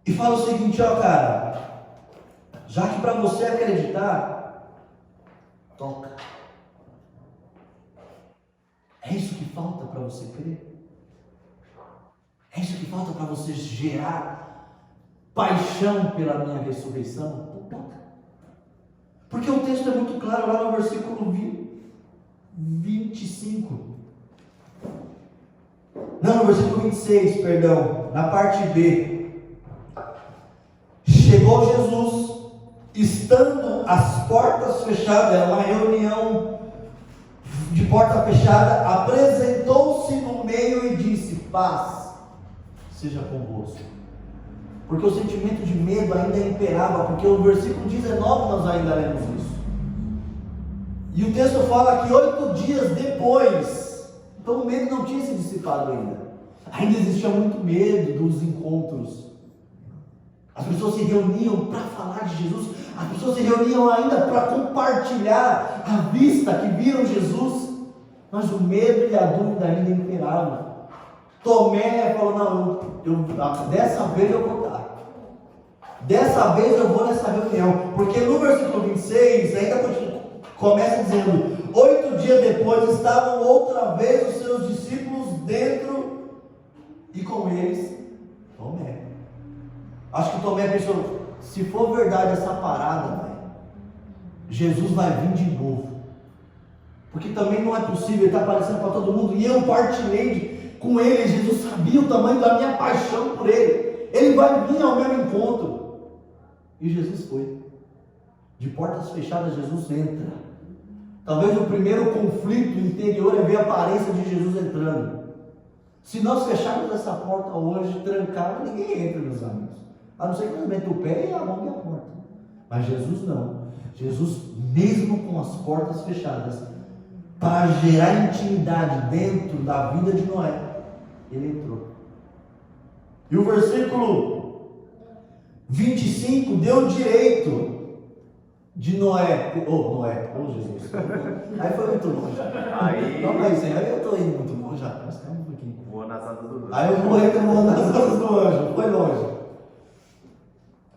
[SPEAKER 5] e fala o seguinte, ó cara, já que para você acreditar, toca. É isso que falta para você crer? É isso que falta para você gerar paixão pela minha ressurreição? Então toca. Porque o texto é muito claro lá no versículo 25. Não, no versículo 26, perdão, na parte B. Chegou Jesus, estando as portas fechadas, era uma reunião de porta fechada, apresentou-se no meio e disse, paz seja convosco. Porque o sentimento de medo ainda imperava, porque o versículo 19 nós ainda lemos isso. E o texto fala que 8 dias depois, então o medo não tinha se dissipado ainda. Ainda existia muito medo dos encontros. As pessoas se reuniam para falar de Jesus, as pessoas se reuniam ainda para compartilhar a vista que viram Jesus, mas o medo e a dúvida ainda imperavam. Tomé falou, não, dessa vez eu vou dar. Dessa vez eu vou nessa reunião. Porque no versículo 26 ainda começa dizendo, 8 dias depois estavam outra vez os seus discípulos dentro e com eles Tomé. Acho que Tomé pensou, se for verdade essa parada, Jesus vai vir de novo. Porque também não é possível, ele está aparecendo para todo mundo. E eu partilhei com ele, Jesus sabia o tamanho da minha paixão por ele. Ele vai vir ao meu encontro. E Jesus foi. De portas fechadas, Jesus entra. Talvez o primeiro conflito interior é ver a aparência de Jesus entrando. Se nós fecharmos essa porta hoje, trancada, ninguém entra, meus amigos. A não ser que nós metamos o pé e arrumem a porta. Mas Jesus não. Jesus, mesmo com as portas fechadas, para gerar intimidade dentro da vida de Noé, ele entrou. E o versículo 25 deu direito de Noé. Jesus. Aí foi muito longe. Calma aí, Senhor. Eu estou indo muito longe já. Mas calma um pouquinho.
[SPEAKER 3] Voa nas asas do anjo.
[SPEAKER 5] Aí eu vou voando nas asas do anjo. Foi longe.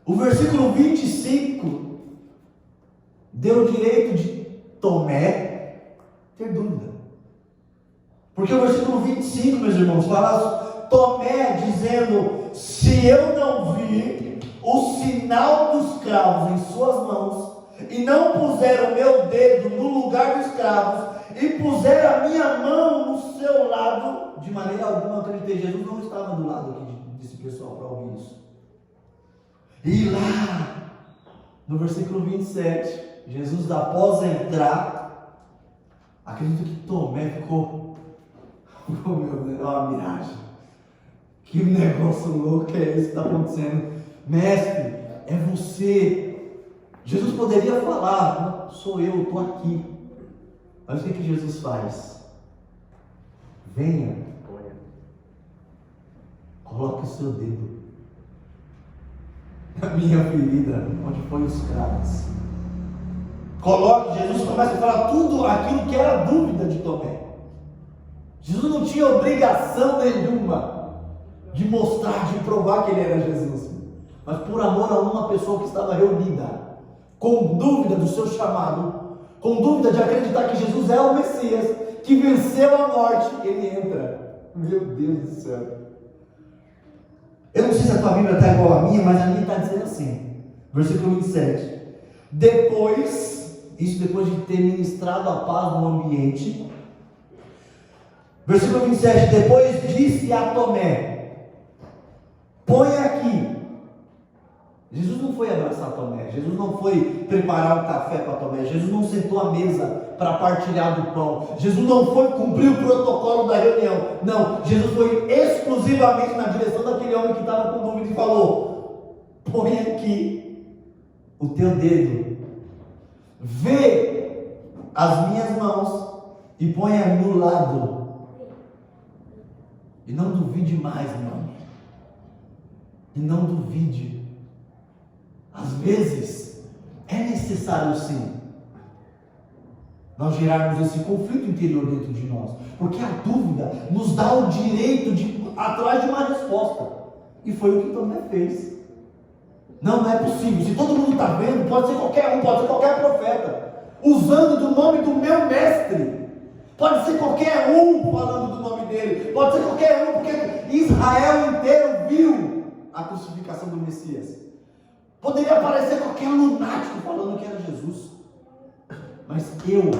[SPEAKER 5] O versículo 25 deu direito de Tomé ter dúvida. Porque o versículo 25, meus irmãos, fala Tomé dizendo, se eu não vir o sinal dos cravos em suas mãos, e não puser o meu dedo no lugar dos cravos, e puser a minha mão no seu lado, de maneira alguma eu acreditei. Jesus não estava do lado aqui desse pessoal para ouvir isso. E lá, no versículo 27, Jesus, após entrar, acredito que Tomé ficou, oh meu Deus, é uma miragem. Que negócio louco é esse que está acontecendo? Mestre, é você. Jesus poderia falar, sou eu, estou aqui. Mas o que Jesus faz? Venha, coloque o seu dedo na minha ferida, onde foi os cravos. Coloque, Jesus começa a falar tudo aquilo que era dúvida de Tomé. Jesus não tinha obrigação nenhuma de mostrar, de provar que ele era Jesus, mas por amor a uma pessoa que estava reunida, com dúvida do seu chamado, com dúvida de acreditar que Jesus é o Messias, que venceu a morte, ele entra. Meu Deus do céu. Eu não sei se a tua Bíblia está igual a minha, mas a minha está dizendo assim, versículo 27. Depois, isso depois de ter ministrado a paz no ambiente, versículo 27, depois disse a Tomé, põe aqui Jesus não foi abraçar Tomé, Jesus não foi preparar um café para Tomé, Jesus não sentou à mesa para partilhar do pão, Jesus não foi cumprir o protocolo da reunião. Não, Jesus foi exclusivamente na direção daquele homem que estava com dúvida e falou: põe aqui o teu dedo, vê as minhas mãos e ponha no lado. E não duvide mais, irmão. E não duvide. Às vezes é necessário sim nós gerarmos esse conflito interior dentro de nós, porque a dúvida nos dá o direito de ir atrás de uma resposta, e foi o que Tomé fez. Não é possível, se todo mundo está vendo, pode ser qualquer um, pode ser qualquer profeta, usando do nome do meu mestre, pode ser qualquer um falando do nome dele, pode ser qualquer um, porque Israel inteiro viu a crucificação do Messias. Poderia aparecer qualquer lunático falando que era Jesus, mas eu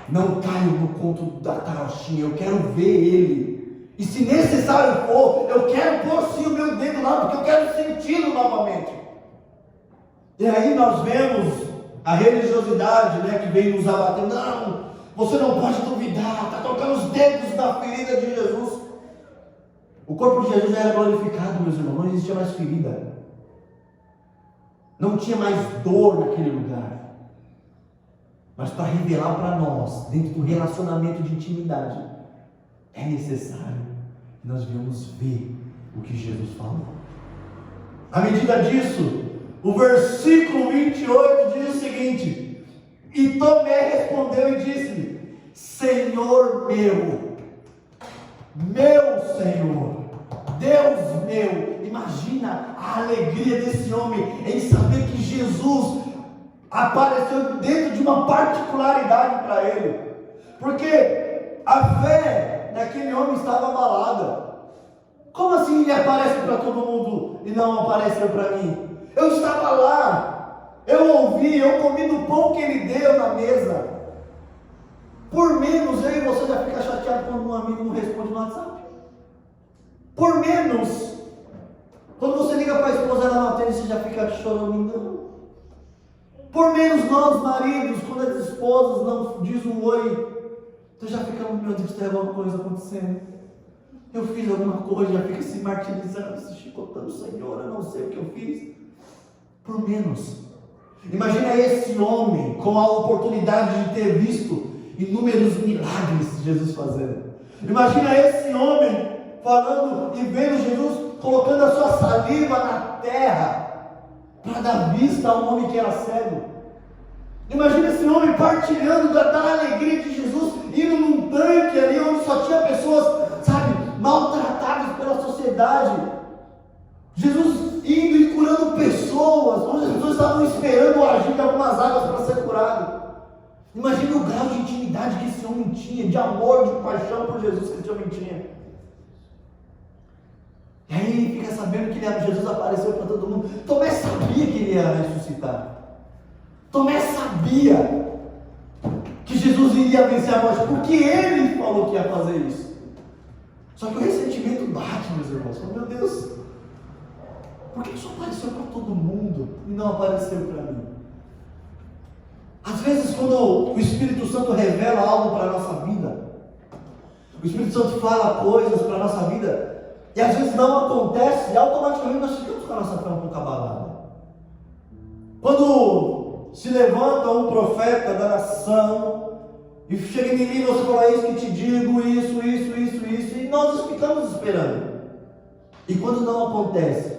[SPEAKER 5] não caio no conto da tarochinha, eu quero ver ele, e se necessário for, eu quero pôr sim o meu dedo lá, porque eu quero senti-lo novamente. E aí nós vemos a religiosidade, né, que vem nos abater. Não, você não pode duvidar, está colocando os dedos na ferida de Jesus. O corpo de Jesus já era glorificado, meus irmãos, não existia mais ferida. Não tinha mais dor naquele lugar. Mas para revelar para nós, dentro do relacionamento de intimidade, é necessário que nós venhamos ver o que Jesus falou. À medida disso, o versículo 28 diz o seguinte: e Tomé respondeu e disse-lhe: Senhor meu, meu Senhor, Deus meu. Imagina a alegria desse homem em saber que Jesus apareceu dentro de uma particularidade para ele, porque a fé daquele homem estava abalada. Como assim ele aparece para todo mundo e não apareceu para mim? Eu estava lá, eu ouvi, eu comi do pão que ele deu na mesa. Por menos eu e você já fica chateado quando um amigo não responde no WhatsApp. Por menos, quando você liga para a esposa, ela não atende, você já fica chorando. Por menos nós, maridos, quando as esposas não dizem um oi, você já fica, meu Deus, tem alguma coisa acontecendo. Eu fiz alguma coisa, já fica se martirizando, se chicotando, Senhor, eu não sei o que eu fiz. Por menos. Imagina esse homem com a oportunidade de ter visto inúmeros milagres de Jesus fazendo. Imagina esse homem falando e vendo Jesus colocando a sua saliva na terra para dar vista a um homem que era cego. Imagina esse homem partilhando da alegria de Jesus, indo num tanque ali onde só tinha pessoas, sabe, maltratadas pela sociedade. Jesus indo e curando pessoas, onde as pessoas estavam esperando o agir de algumas águas para ser curado. Imagina o grau de intimidade que esse homem tinha, de amor, de paixão por Jesus que esse homem tinha. E aí fica sabendo que Jesus apareceu para todo mundo. Tomé sabia que ele ia ressuscitar. Tomé sabia que Jesus iria vencer a morte, porque ele falou que ia fazer isso. Só que o ressentimento bate, meus irmãos. Meu Deus, por que isso apareceu para todo mundo e não apareceu para mim? Às vezes, quando o Espírito Santo revela algo para a nossa vida, o Espírito Santo fala coisas para a nossa vida, e às vezes não acontece, e automaticamente nós ficamos com a nossa fé um pouco abalada. Quando se levanta um profeta da nação, e chega em mim e você fala: isso que te digo, isso, e nós ficamos esperando. E quando não acontece,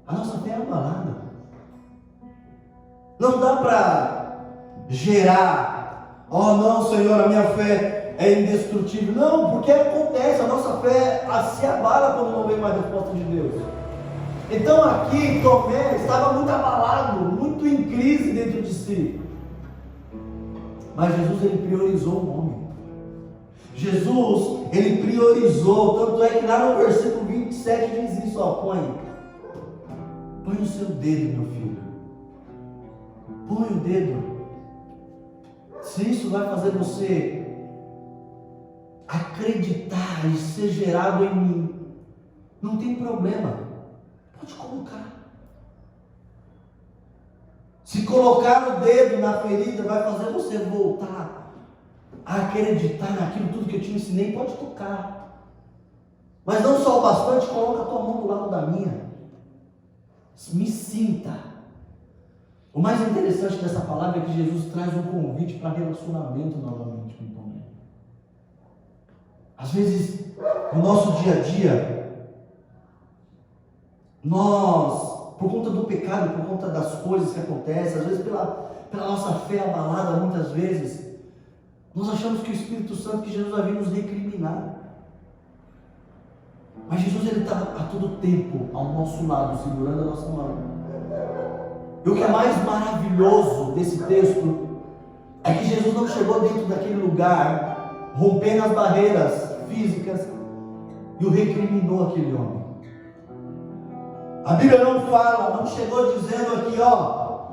[SPEAKER 5] a nossa fé é abalada. Não dá para gerar, oh não, Senhor, a minha fé é indestrutível. Não, porque acontece, a nossa fé se abala quando não vem mais resposta de Deus. Então aqui Tomé estava muito abalado, muito em crise dentro de si. Mas Jesus, ele priorizou o homem. Jesus, ele priorizou, tanto é que lá no versículo 27 diz isso, ó, põe o seu dedo, meu filho. Põe o dedo. Se isso vai fazer você acreditar e ser gerado em mim, não tem problema. Pode colocar. Se colocar o dedo na ferida vai fazer você voltar a acreditar naquilo tudo que eu te ensinei. Pode tocar, mas não só o bastante, coloca a tua mão do lado da minha. Me sinta. O mais interessante dessa palavra é que Jesus traz um convite para relacionamento novamente com o Tomé. Às vezes, no nosso dia a dia, nós, por conta do pecado, por conta das coisas que acontecem, às vezes pela nossa fé abalada, muitas vezes, nós achamos que o Espírito Santo, que Jesus vai vir nos recriminar. Mas Jesus, ele está a todo tempo ao nosso lado, segurando a nossa mão. E o que é mais maravilhoso desse texto é que Jesus não chegou dentro daquele lugar, rompendo as barreiras físicas, e o recriminou aquele homem. A Bíblia não fala, não chegou dizendo aqui, ó,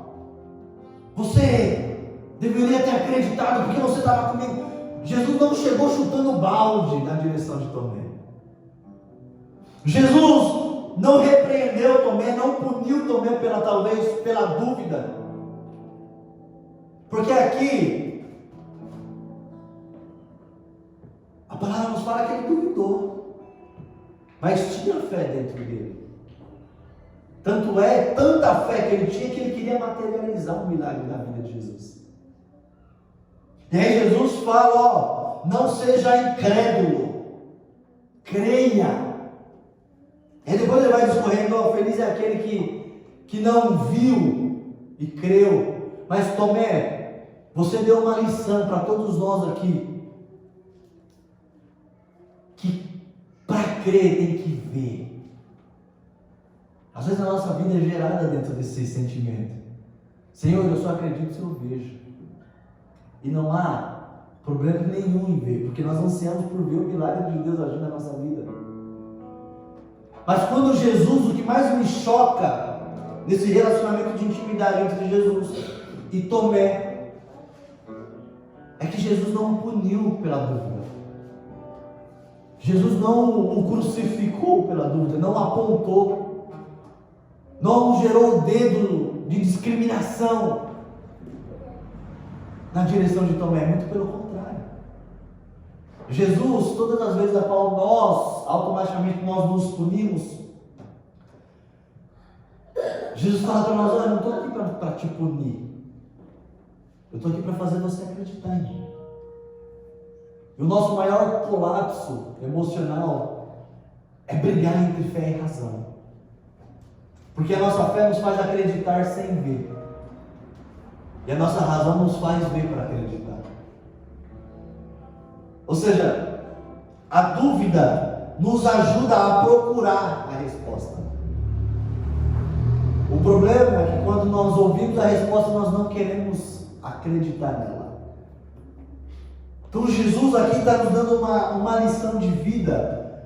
[SPEAKER 5] você deveria ter acreditado porque você estava comigo. Jesus não chegou chutando balde na direção de Tomé. Jesus não repreendeu Tomé, não puniu Tomé talvez pela dúvida. Porque aqui a palavra nos fala que ele duvidou, mas tinha fé dentro dele. Tanto é, tanta fé que ele tinha, que ele queria materializar o milagre da vida de Jesus. E aí Jesus fala, ó, não seja incrédulo, creia. E depois ele vai discorrendo, ó, feliz é aquele que não viu e creu. Mas Tomé, você deu uma lição para todos nós aqui, que para crer tem que ver. Às vezes a nossa vida é gerada dentro desse sentimento. Senhor, eu só acredito se eu vejo. E não há problema nenhum em ver, porque nós ansiamos por ver o milagre de Deus agir na nossa vida. Mas quando Jesus, o que mais me choca nesse relacionamento de intimidade entre Jesus e Tomé, é que Jesus não o puniu pela dúvida. Jesus não o crucificou pela dúvida, não o apontou, não gerou o dedo de discriminação na direção de Tomé, muito pelo contrário. Jesus, todas as vezes a qual nós, automaticamente nós nos punimos, Jesus fala para nós, olha, eu não estou aqui para te punir, eu estou aqui para fazer você acreditar em mim. E o nosso maior colapso emocional é brigar entre fé e razão, porque a nossa fé nos faz acreditar sem ver, e a nossa razão nos faz ver para acreditar. Ou seja, a dúvida nos ajuda a procurar a resposta. O problema é que quando nós ouvimos a resposta, nós não queremos acreditar nela. Então Jesus aqui está nos dando uma lição de vida,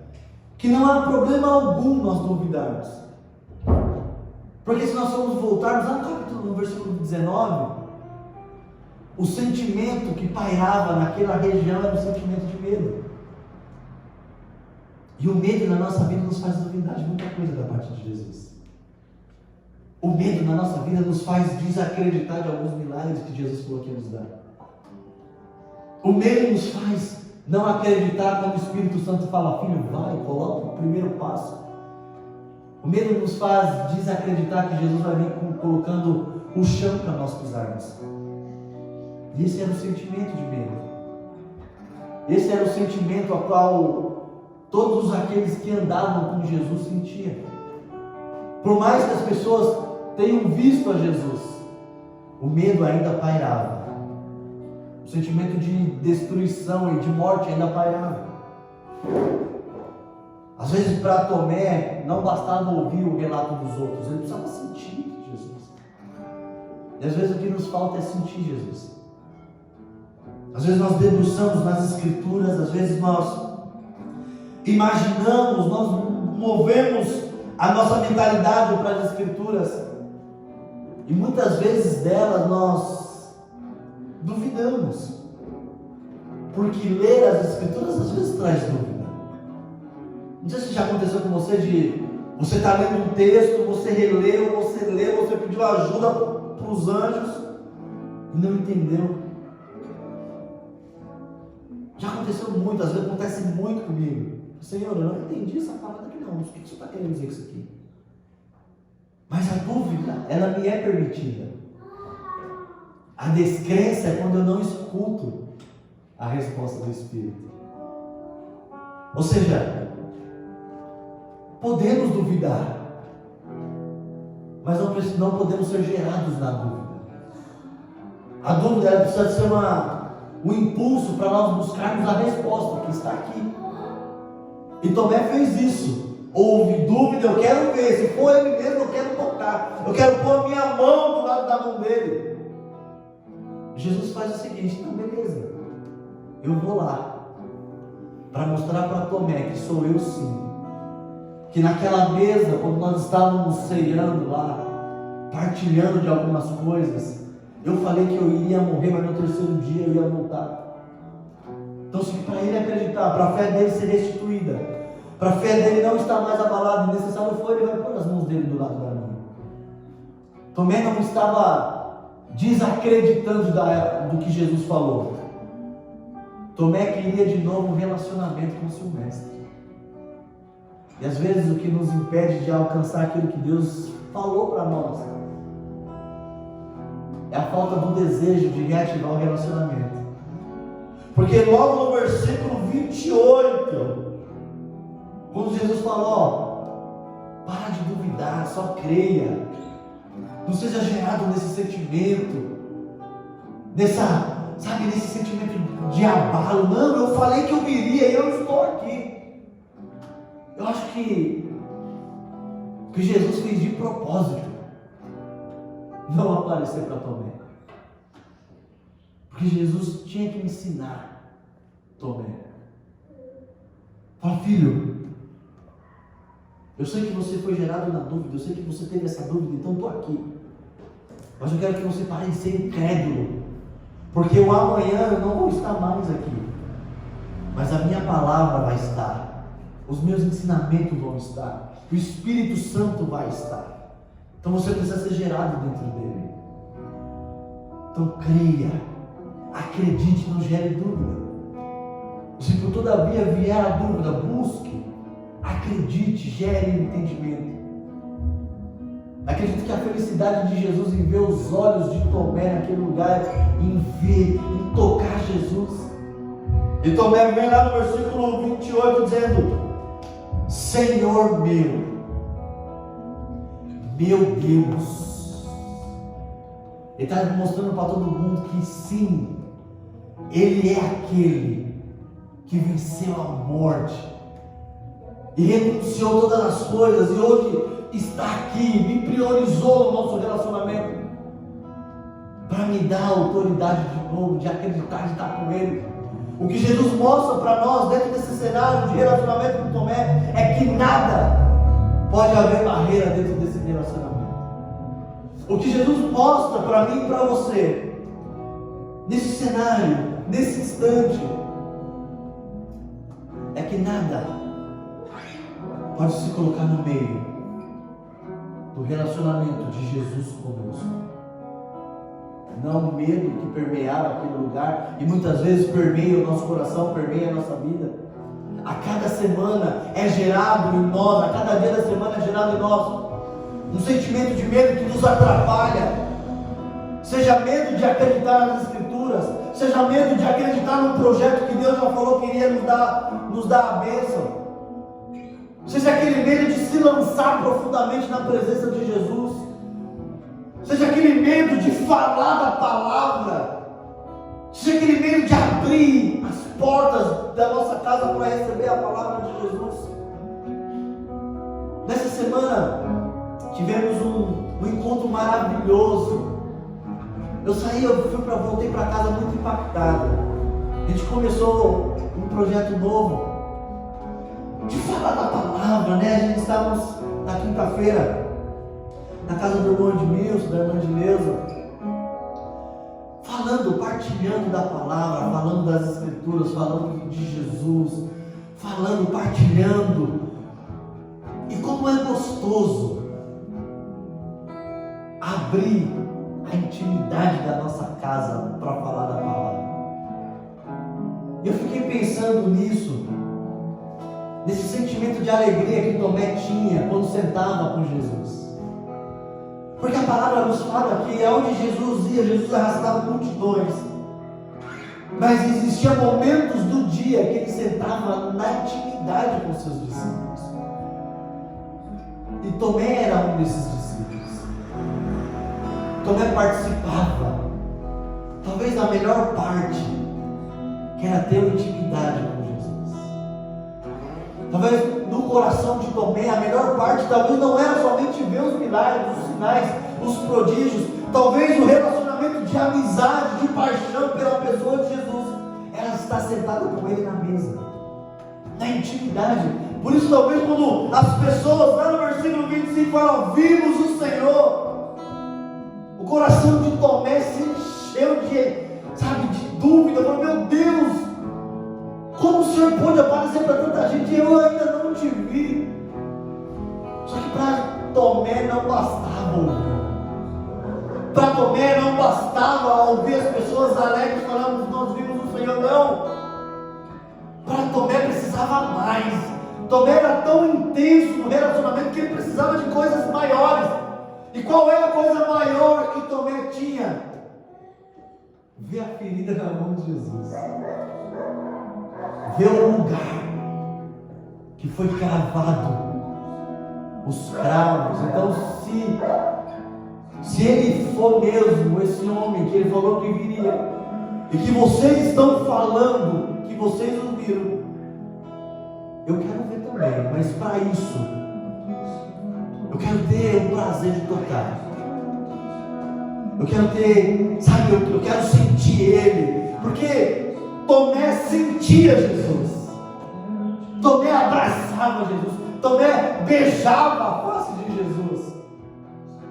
[SPEAKER 5] que não há problema algum nós duvidarmos. Porque se nós formos voltarmos lá no versículo 19, o sentimento que pairava naquela região era o sentimento de medo. E o medo na nossa vida nos faz duvidar de muita coisa da parte de Jesus. O medo na nossa vida nos faz desacreditar de alguns milagres que Jesus falou que ia nos dar. O medo nos faz não acreditar quando o Espírito Santo fala, filho, vai, coloca o primeiro passo. O medo nos faz desacreditar que Jesus vai vir colocando o chão para nós pisarmos. E esse era o sentimento de medo. Esse era o sentimento ao qual todos aqueles que andavam com Jesus sentiam. Por mais que as pessoas tenham visto a Jesus, o medo ainda pairava. O sentimento de destruição e de morte ainda pairava. Às vezes para Tomé não bastava ouvir o relato dos outros, ele precisava sentir Jesus. E às vezes o que nos falta é sentir Jesus. Às vezes nós debruçamos nas Escrituras, às vezes nós imaginamos, nós movemos a nossa mentalidade para as Escrituras, e muitas vezes delas nós duvidamos, porque ler as Escrituras às vezes traz dúvida. Não sei se já aconteceu com você, você está lendo um texto, você releu, você leu, você pediu ajuda para dos anjos e não entendeu. Já aconteceu muito, às vezes acontece muito comigo. Senhor, eu não entendi essa palavra aqui não. O que você está querendo dizer com isso aqui? Mas a dúvida, ela me é permitida. A descrença é quando eu não escuto a resposta do Espírito. Ou seja, podemos duvidar, mas não podemos ser gerados na dúvida. A dúvida ela precisa ser um impulso para nós buscarmos a resposta que está aqui. E Tomé fez isso. Houve dúvida, eu quero ver. Se for ele mesmo, eu quero tocar. Eu quero pôr a minha mão do lado da mão dele. Jesus faz o seguinte: então beleza, eu vou lá para mostrar para Tomé que sou eu sim. Que naquela mesa, quando nós estávamos ceando lá, partilhando de algumas coisas, eu falei que eu iria morrer, mas no terceiro dia eu ia voltar. Então, se para ele acreditar, para a fé dele ser restituída, para a fé dele não estar mais abalada, e necessário for, ele vai pôr as mãos dele do lado da minha. Tomé não estava desacreditando do que Jesus falou. Tomé queria de novo um relacionamento com o seu mestre. E às vezes o que nos impede de alcançar aquilo que Deus falou para nós é a falta do desejo de reativar o relacionamento. Porque logo no versículo 28, quando Jesus falou, para de duvidar, só creia, não seja gerado nesse sentimento, nesse sentimento de abalo. Não, eu falei que eu viria e eu estou aqui. Eu acho que Jesus fez de propósito não aparecer para Tomé, porque Jesus tinha que ensinar Tomé. Fala, filho, eu sei que você foi gerado na dúvida, eu sei que você teve essa dúvida, então estou aqui. Mas eu quero que você pare de ser incrédulo, porque o amanhã eu não vou estar mais aqui, mas a minha palavra vai estar, os meus ensinamentos vão estar, o Espírito Santo vai estar. Então você precisa ser gerado dentro dele. Então creia, acredite, não gere dúvida. Se por todavia vier a dúvida, busque, acredite, gere entendimento. Acredito que a felicidade de Jesus em ver os olhos de Tomé naquele lugar, em ver, em tocar Jesus. E Tomé vem lá no versículo 28 dizendo: Senhor meu Deus. Ele está mostrando para todo mundo que sim, Ele é aquele que venceu a morte e renunciou todas as coisas, e hoje está aqui, me priorizou no nosso relacionamento, para me dar autoridade de novo, de acreditar, de estar com Ele. O que Jesus mostra para nós dentro desse cenário de relacionamento com Tomé é que nada pode haver barreira dentro desse relacionamento. O que Jesus mostra para mim e para você nesse cenário, nesse instante, é que nada pode se colocar no meio do relacionamento de Jesus conosco. Não o medo que permeava aquele lugar e muitas vezes permeia o nosso coração, permeia a nossa vida. A cada semana é gerado em nós, a cada dia da semana é gerado em nós um sentimento de medo que nos atrapalha. Seja medo de acreditar nas Escrituras, seja medo de acreditar num projeto que Deus já falou que iria nos dar a bênção. Seja aquele medo de se lançar profundamente na presença de Jesus. Seja aquele medo de falar da palavra. Seja aquele medo de abrir as portas da nossa casa para receber a palavra de Jesus. Nessa semana tivemos um encontro maravilhoso. Voltei para casa muito impactado. A gente começou um projeto novo de falar da palavra, né? A gente estávamos na quinta-feira na casa do irmão Edmilson, da irmã Edileuza, falando, partilhando da palavra, falando das Escrituras, falando de Jesus, falando, partilhando. E como é gostoso abrir a a intimidade da nossa casa para falar da palavra. Eu fiquei pensando nisso, nesse sentimento de alegria que Tomé tinha quando sentava com Jesus. Porque a palavra nos fala que aonde Jesus ia, Jesus arrastava multidões. Mas existiam momentos do dia que ele sentava na intimidade com seus discípulos. E Tomé era um desses discípulos. Tomé participava, talvez a melhor parte, que era ter intimidade com Jesus. Talvez no coração de Tomé, a melhor parte talvez não era somente ver os milagres, os sinais, os prodígios. Talvez o relacionamento de amizade, de paixão pela pessoa de Jesus era estar sentado com ele na mesa, na intimidade. Por isso talvez quando as pessoas, lá no versículo 25, falam, vimos o Senhor, o coração de Tomé se encheu de dúvida. Falou, meu Deus, como o Senhor pôde aparecer para tanta gente e eu ainda não te vi? Só que para Tomé não bastava ouvir. Para Tomé não bastava ouvir as pessoas alegres falando, nós vimos o Senhor, não. Para Tomé precisava mais. Tomé era tão intenso no relacionamento que ele precisava de coisas maiores. E qual é a coisa maior que Tomé tinha? Ver a ferida na mão de Jesus. Ver o lugar que foi cravado, os cravos. Então, se ele for mesmo esse homem que ele falou que viria, e que vocês estão falando, que vocês ouviram, eu quero ver também. Mas para isso, eu quero ter o prazer de tocar. Eu quero ter, eu quero sentir ele. Porque Tomé sentia Jesus. Tomé abraçava Jesus. Tomé beijava a face de Jesus.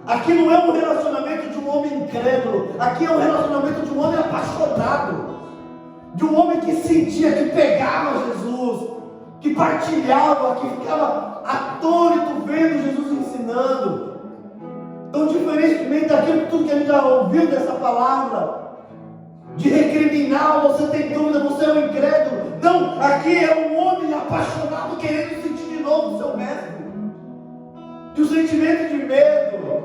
[SPEAKER 5] Aqui não é um relacionamento de um homem incrédulo. Aqui é um relacionamento de um homem apaixonado. De um homem que sentia, que pegava Jesus, que partilhava, que ficava atônito vendo Jesus ensinando. Então, diferentemente daquilo tudo que a gente já ouviu dessa palavra, de recriminar, você tem dúvida, você é um incrédulo. Não, aqui é um homem apaixonado querendo sentir de novo o seu mestre. E o sentimento de medo,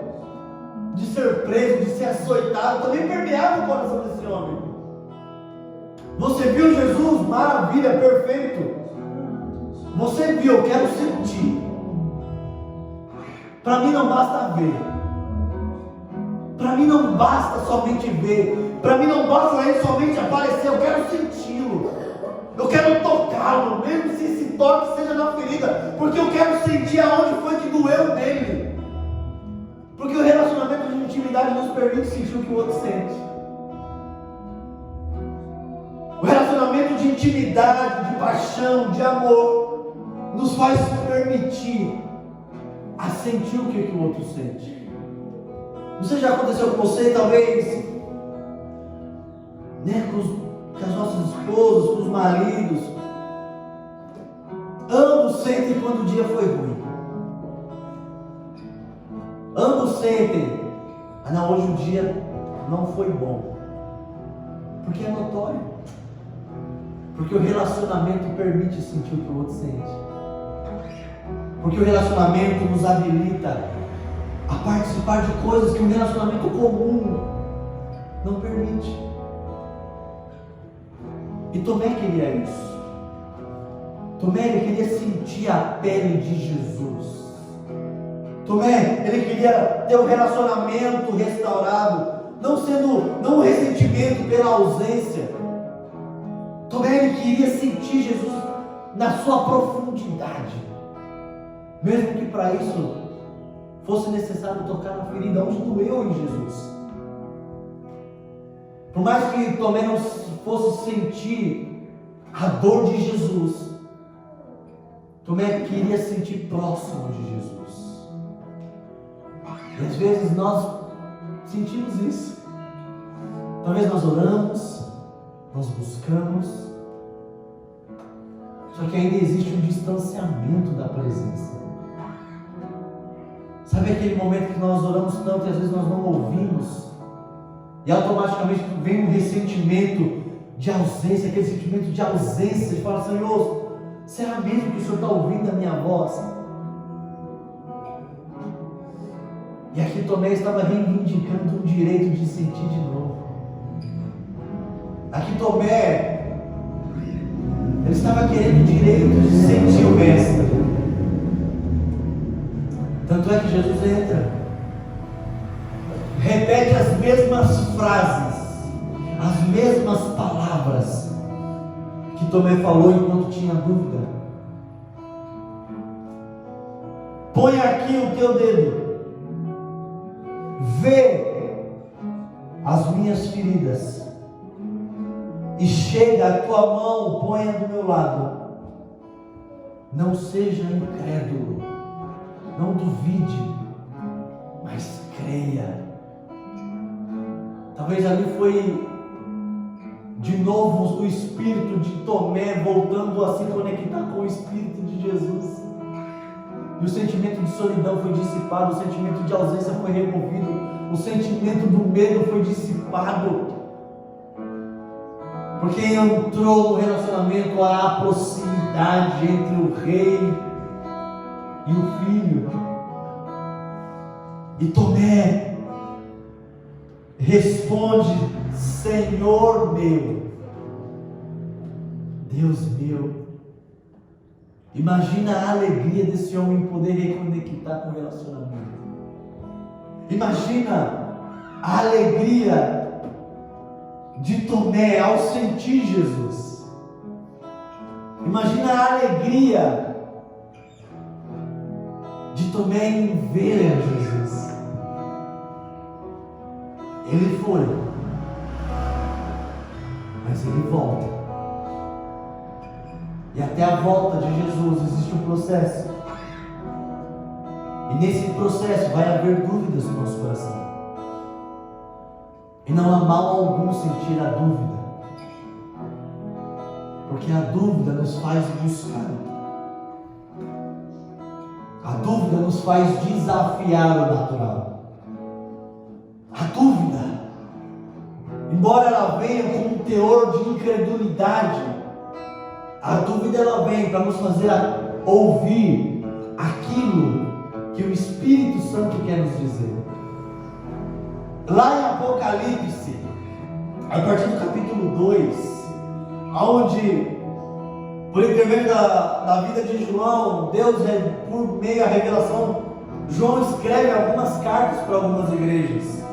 [SPEAKER 5] de ser preso, de ser açoitado, também permeava o coração desse homem. Você viu Jesus? Maravilha, perfeito. Você viu, eu quero sentir. Para mim não basta ver. Para mim não basta somente ver. Para mim não basta ele somente aparecer. Eu quero senti-lo. Eu quero tocá-lo, mesmo se esse toque seja na ferida. Porque eu quero sentir aonde foi que doeu nele. Porque o relacionamento de intimidade nos permite sentir o que o outro sente. O relacionamento de intimidade, de paixão, de amor, nos faz permitir a sentir o que o outro sente. Não sei se já aconteceu com você, talvez, com as nossas esposas, com os maridos. Ambos sentem quando o dia foi ruim. Ambos sentem, não, hoje o dia não foi bom. Porque é notório. Porque o relacionamento permite sentir o que o outro sente. Porque o relacionamento nos habilita a participar de coisas que um relacionamento comum não permite. E Tomé queria isso. Tomé, ele queria sentir a pele de Jesus. Tomé, ele queria ter um relacionamento restaurado, não um ressentimento pela ausência. Tomé, ele queria sentir Jesus na sua profundidade, mesmo que para isso fosse necessário tocar na ferida onde doeu em Jesus. Por mais que Tomé não fosse sentir a dor de Jesus, Tomé queria sentir próximo de Jesus. E às vezes nós sentimos isso. Talvez nós oramos, nós buscamos, só que ainda existe um distanciamento da presença. Sabe aquele momento que nós oramos tanto e às vezes nós não ouvimos? E automaticamente vem um ressentimento de ausência, aquele sentimento de ausência, de falar, Senhor, será mesmo que o Senhor está ouvindo a minha voz? E aqui Tomé estava reivindicando um direito de sentir de novo. Aqui Tomé, ele estava querendo o direito de sentir o Mestre. Tanto é que Jesus entra, repete as mesmas frases, as mesmas palavras que Tomé falou enquanto tinha dúvida. Põe aqui o teu dedo, vê as minhas feridas e chega a tua mão, ponha do meu lado. Não seja incrédulo, não duvide, mas creia. Talvez ali foi de novo o espírito de Tomé voltando a se conectar com o espírito de Jesus. E o sentimento de solidão foi dissipado, o sentimento de ausência foi removido, o sentimento do medo foi dissipado. Porque entrou no relacionamento a proximidade entre o rei e o filho. E Tomé responde: Senhor meu, Deus meu. Imagina a alegria desse homem poder reconectar com o relacionamento. Imagina a alegria de Tomé ao sentir Jesus. Imagina a alegria de Tomé em ver Jesus. Ele foi, mas ele volta. E até a volta de Jesus existe um processo. E nesse processo vai haver dúvidas no nosso coração. E não há mal algum sentir a dúvida, porque a dúvida nos faz buscar. A dúvida nos faz desafiar o natural. A dúvida, embora ela venha com um teor de incredulidade, a dúvida ela vem para nos fazer ouvir aquilo que o Espírito Santo quer nos dizer. Lá em Apocalipse, a partir do capítulo 2, onde, por intermédio da vida de João, Deus, por meio da revelação, João escreve algumas cartas para algumas igrejas.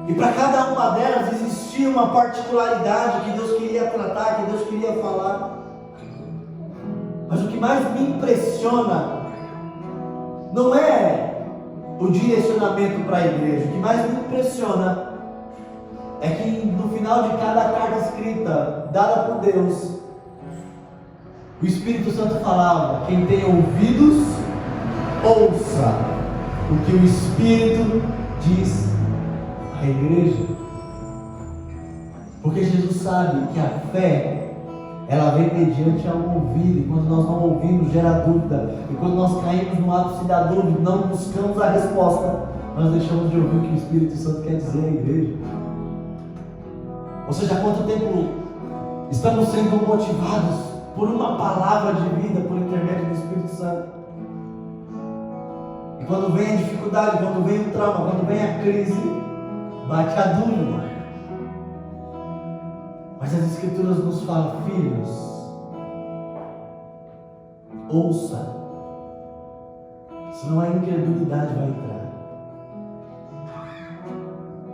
[SPEAKER 5] E para cada uma delas existia uma particularidade que Deus queria tratar, que Deus queria falar. Mas o que mais me impressiona não é o direcionamento para a igreja. O que mais me impressiona é que no final de cada carta escrita, dada por Deus, o Espírito Santo falava: quem tem ouvidos, ouça o que o Espírito diz à igreja. Porque Jesus sabe que a fé, ela vem mediante a um ouvido, e quando nós não ouvimos, gera dúvida, e quando nós caímos no ápice da dúvida, não buscamos a resposta, nós deixamos de ouvir o que o Espírito Santo quer dizer à igreja. Ou seja, há quanto tempo estamos sendo motivados por uma palavra de vida, por intermédio do Espírito Santo? E quando vem a dificuldade, quando vem o trauma, quando vem a crise, bate a dúvida. Mas as Escrituras nos falam: filhos, ouça, senão a incredulidade vai entrar.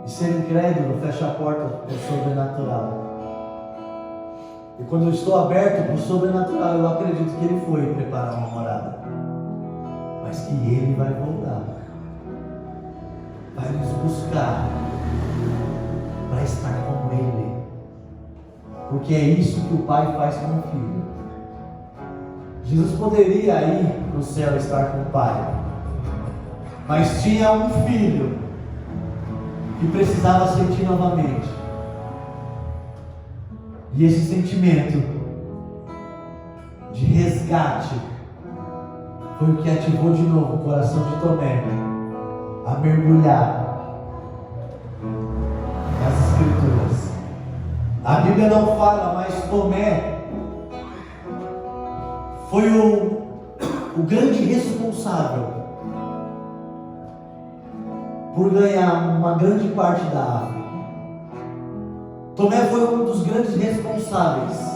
[SPEAKER 5] E ser incrédulo fecha a porta para o sobrenatural. E quando eu estou aberto para o sobrenatural, eu acredito que Ele foi preparar uma morada, mas que Ele vai voltar, vai nos buscar para estar com Ele. Porque é isso que o Pai faz com o Filho. Jesus poderia ir para o céu estar com o Pai, mas tinha um filho que precisava sentir novamente. E esse sentimento de resgate foi o que ativou de novo o coração de Tomé a mergulhar Escrituras. A Bíblia não fala, mas Tomé foi o grande responsável por ganhar uma grande parte da árvore. Tomé foi um dos grandes responsáveis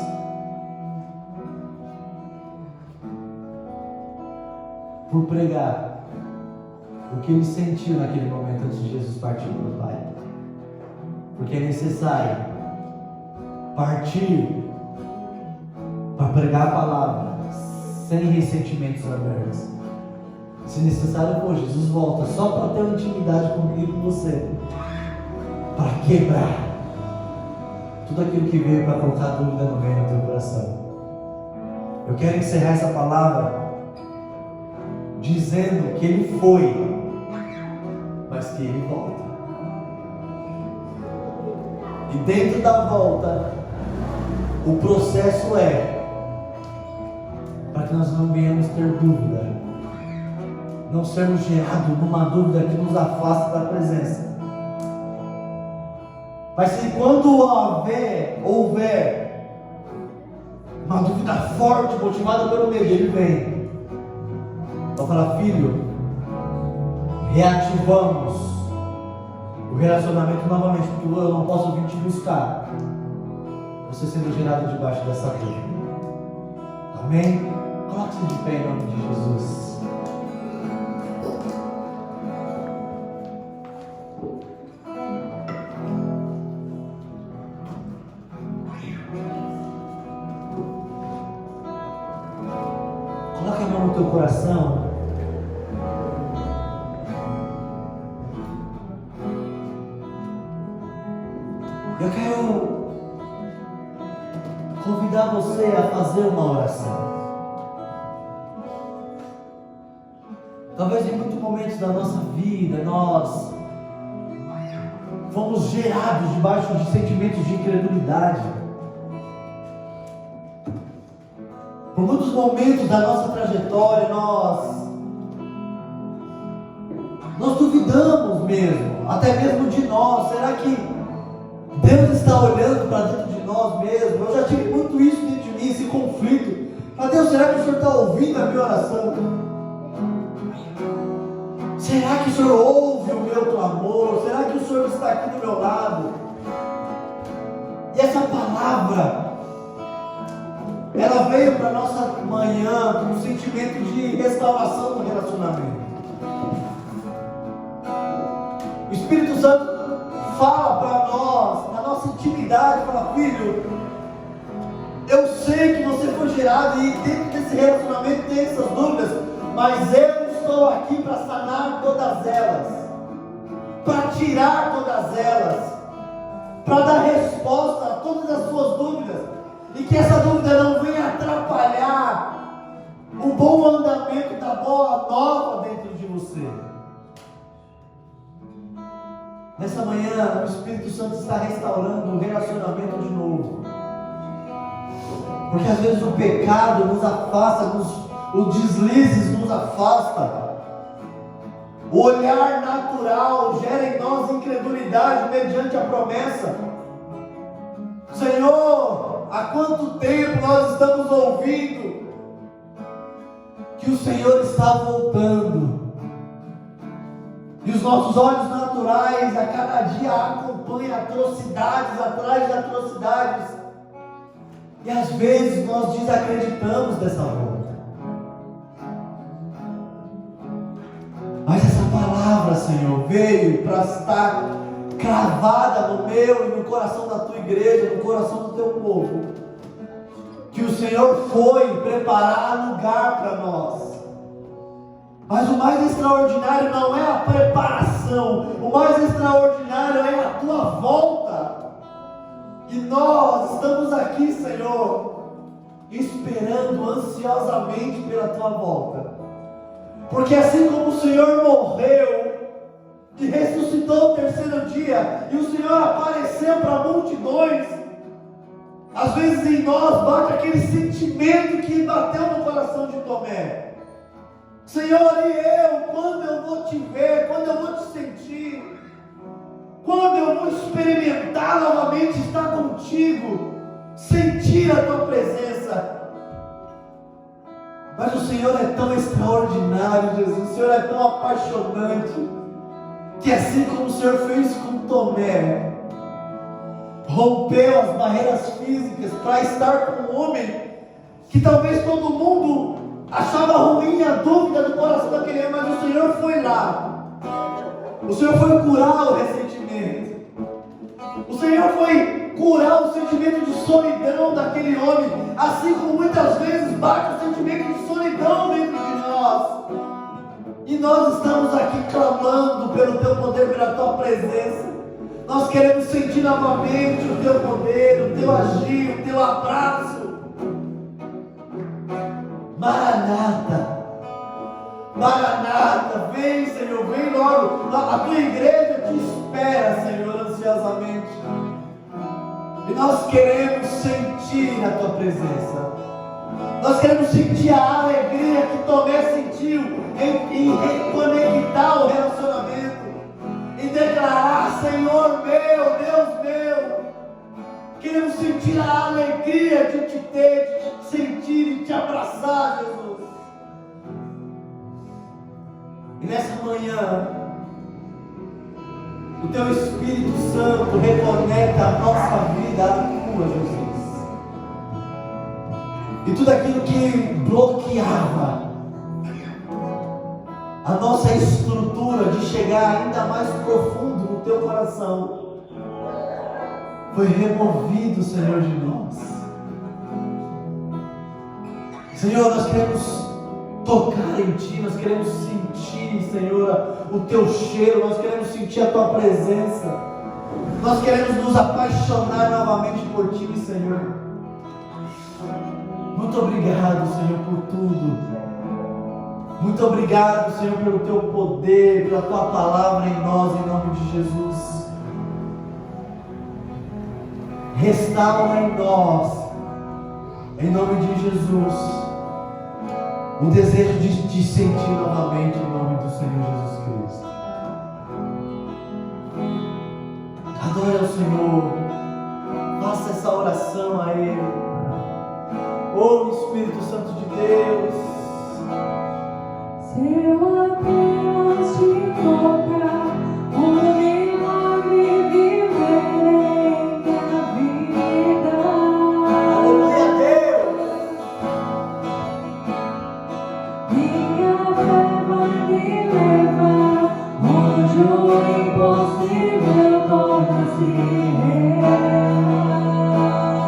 [SPEAKER 5] por pregar o que ele sentiu naquele momento antes de Jesus partir para o Pai. Porque é necessário partir para pregar a palavra sem ressentimentos abertos. Se necessário for, Jesus volta só para ter uma intimidade comigo e com você, para quebrar tudo aquilo que veio para colocar dúvida no meio do teu coração. Eu quero encerrar essa palavra dizendo que Ele foi, mas que Ele volta. E dentro da volta, o processo é para que nós não venhamos ter dúvida, não sermos gerados numa dúvida que nos afasta da presença. Mas se quando houver uma dúvida forte, motivada pelo medo, Ele vem. Então fala: filho, reativamos o relacionamento novamente, porque eu não posso vir te buscar, você sendo gerado debaixo dessa dor. Amém? Coloque-se de pé em nome de Jesus. Coloque a mão no teu coração. Eu quero convidar você a fazer uma oração. Talvez em muitos momentos da nossa vida nós fomos gerados debaixo de sentimentos de incredulidade. Por muitos momentos da nossa trajetória nós duvidamos mesmo, até mesmo de nós. Será que Deus está olhando para dentro de nós mesmos? Eu já tive muito isso dentro de mim, esse conflito. Mas Deus, será que o Senhor está ouvindo a minha oração? Será que o Senhor ouve o meu clamor? Será que o Senhor está aqui do meu lado? E essa palavra, ela veio para nossa manhã com um sentimento de restauração no relacionamento. O Espírito Santo fala para nós, na nossa intimidade, fala: filho, eu sei que você foi gerado e dentro desse relacionamento tem essas dúvidas, mas eu estou aqui para sanar todas elas, para tirar todas elas, para dar resposta a todas as suas dúvidas, e que essa dúvida não venha atrapalhar o bom andamento da boa nova dentro de você. Nessa manhã, o Espírito Santo está restaurando o relacionamento de novo. Porque às vezes o pecado nos afasta, os deslizes nos afasta. O olhar natural gera em nós incredulidade mediante a promessa. Senhor, há quanto tempo nós estamos ouvindo que o Senhor está voltando? E os nossos olhos naturais a cada dia acompanham atrocidades atrás de atrocidades. E às vezes nós desacreditamos dessa volta. Mas essa palavra, Senhor, veio para estar cravada no meu e no coração da tua igreja, no coração do teu povo. Que o Senhor foi preparar lugar para nós. Mas o mais extraordinário não é a preparação, o mais extraordinário é a tua volta. E nós estamos aqui, Senhor, esperando ansiosamente pela tua volta. Porque assim como o Senhor morreu e ressuscitou no terceiro dia, e o Senhor apareceu para multidões, às vezes em nós bate aquele sentimento que bateu no coração de Tomé. Senhor, e eu, quando eu vou te ver, quando eu vou te sentir? Quando eu vou experimentar novamente estar contigo, sentir a tua presença? Mas o Senhor é tão extraordinário, Jesus. O Senhor é tão apaixonante, que assim como o Senhor fez com Tomé, rompeu as barreiras físicas para estar com um homem que talvez todo mundo achava ruim a dúvida do coração daquele homem, mas o Senhor foi lá. O Senhor foi curar o ressentimento. O Senhor foi curar o sentimento de solidão daquele homem, assim como muitas vezes bate o sentimento de solidão dentro de nós. E nós estamos aqui clamando pelo Teu poder, pela Tua presença. Nós queremos sentir novamente o Teu poder, o Teu agir, o Teu abraço. Maranata, Maranata, vem, Senhor, vem logo. A Tua igreja te espera, Senhor, ansiosamente. E nós queremos sentir a Tua presença. Nós queremos sentir a alegria que Tomé sentiu em reconectar o relacionamento, em declarar: Senhor meu, Deus meu. Queremos sentir a alegria de te ter, de te sentir e te abraçar, Jesus. E nessa manhã, o Teu Espírito Santo reconecta a nossa vida à Tua, Jesus. E tudo aquilo que bloqueava a nossa estrutura de chegar ainda mais profundo no Teu coração, foi removido, Senhor, de nós. Senhor, nós queremos tocar em Ti, nós queremos sentir, Senhor, o Teu cheiro, nós queremos sentir a Tua presença, nós queremos nos apaixonar novamente por Ti, Senhor. Muito obrigado, Senhor, por tudo. Muito obrigado, Senhor, pelo Teu poder, pela Tua palavra em nós, em nome de Jesus. Restaura em nós, em nome de Jesus, o desejo de te sentir novamente, em nome do Senhor Jesus Cristo. Adore ao Senhor, faça essa oração a Ele. Oh, Espírito Santo de Deus,
[SPEAKER 4] se eu apenas te tocar, um milagre viverei na vida.
[SPEAKER 5] aleluia, Deus.
[SPEAKER 4] Minha fé vai me levar onde o impossível torna-se real.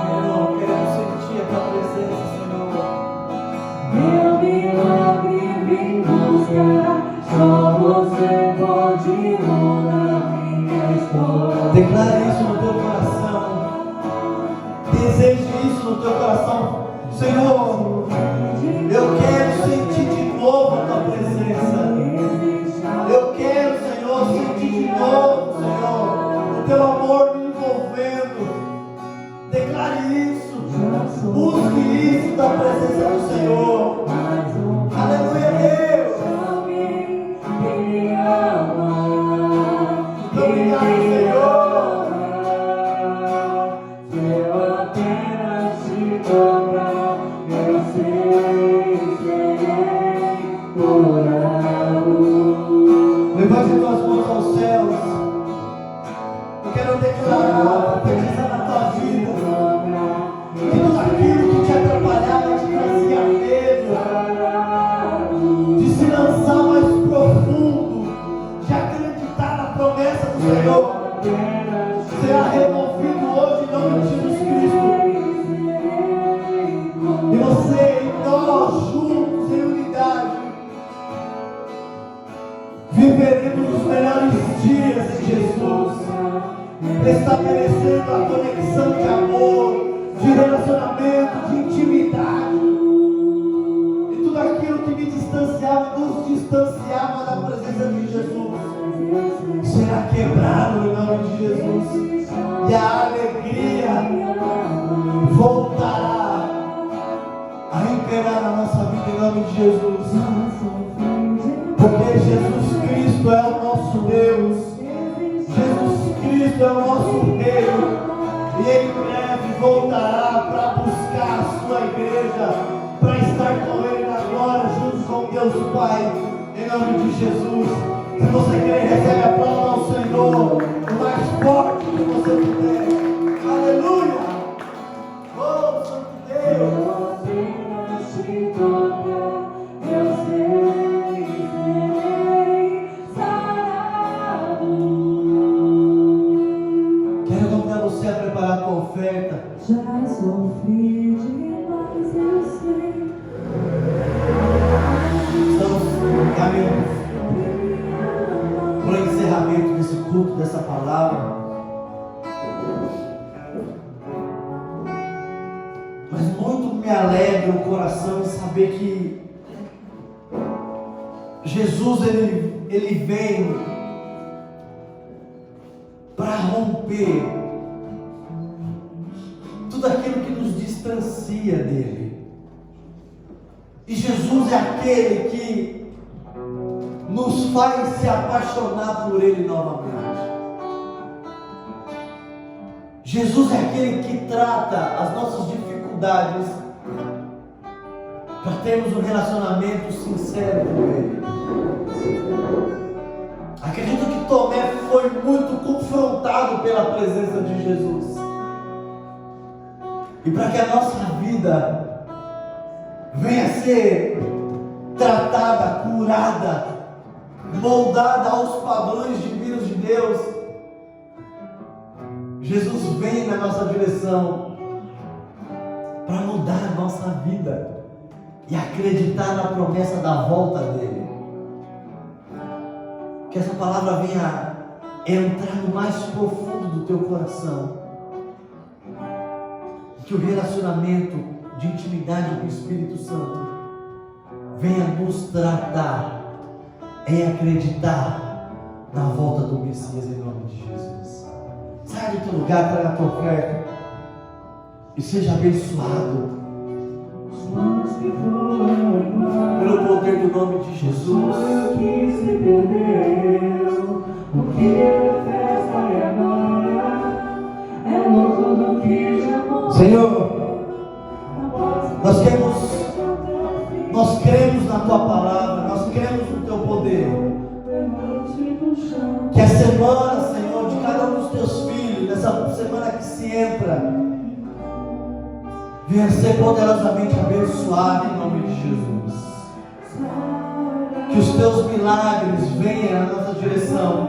[SPEAKER 5] Senhor, queremos sentir a Tua presença, Senhor.
[SPEAKER 4] Meu milagre vim buscar, só Você pode mudar minha história.
[SPEAKER 5] Declare isso no teu coração. Deseje isso no teu coração. Senhor, eu quero sentir de novo a Tua presença. Eu quero, Senhor, sentir de novo, Senhor, o Teu amor me envolvendo. Declare isso. Busque isso da presença do Senhor. Aleluia, Deus. Muito obrigado, Senhor.
[SPEAKER 4] Se eu apenas te tocar, eu sei, serei curado.
[SPEAKER 5] Levante tuas mãos aos céus. Eu quero declarar, profetizar na tua vida, que tudo aquilo que te atrapalhava, te trazia medo, de se lançar mais profundo, de acreditar na promessa do Senhor, será removido hoje em nome de Jesus Cristo. E você e nós juntos em unidade viveremos os melhores dias em Jesus, estabelecendo a conexão de amor, de relacionamento, de intimidade. E tudo aquilo que me distanciava, nos distanciava da presença de Jesus, será quebrado em nome de Jesus. E a alegria voltará a imperar na nossa vida em nome de Jesus. Porque Jesus Cristo é o nosso Deus. Jesus Cristo breve voltará para buscar a sua igreja, para estar com Ele na glória, juntos com Deus o Pai, em nome de Jesus. Se você quer, recebe a palavra ao Senhor, o mais forte que você puder. Aleluia! Oh, Santo Deus! Quero convidar você a preparar a tua oferta.
[SPEAKER 4] Já sofri demais, eu sei.
[SPEAKER 5] Estamos caminhando para o encerramento desse culto, dessa palavra. Mas muito me alegra o coração em saber que Jesus ele vem para romper tudo aquilo que nos distancia dele. E Jesus é aquele que nos faz se apaixonar por ele novamente. Jesus é aquele que trata as nossas dificuldades para termos um relacionamento sincero com ele. Acredito que Tomé foi muito confrontado pela presença de Jesus. E para que a nossa vida venha a ser tratada, curada, moldada aos padrões divinos de Deus, Jesus vem na nossa direção para mudar a nossa vida e acreditar na promessa da volta dele. Que essa palavra venha entrar no mais profundo do teu coração. Que o relacionamento de intimidade com o Espírito Santo venha nos tratar em acreditar na volta do Messias em nome de Jesus. Sai do teu lugar, traga a tua oferta e seja abençoado pelo poder do nome de Jesus.
[SPEAKER 3] O que se perdeu, o que é festa e agora é louco do que já morreu.
[SPEAKER 5] Senhor, nós cremos na tua palavra, nós cremos no teu poder. Que a semana, Senhor, de cada um dos teus filhos, nessa semana que se entra, venha ser poderosamente abençoado em nome de Jesus. Que os teus milagres venham na nossa direção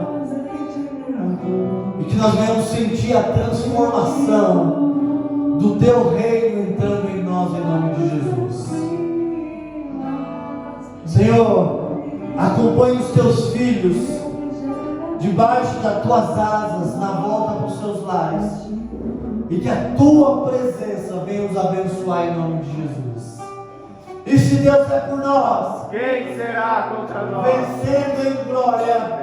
[SPEAKER 5] e que nós venhamos sentir a transformação do teu reino entrando em nós em nome de Jesus. Senhor, acompanhe os teus filhos debaixo das tuas asas na volta para os seus lares e que a tua presença venha os abençoar em nome de Jesus. E se Deus é por nós,
[SPEAKER 3] Quem será contra nós?
[SPEAKER 5] vencendo em glória,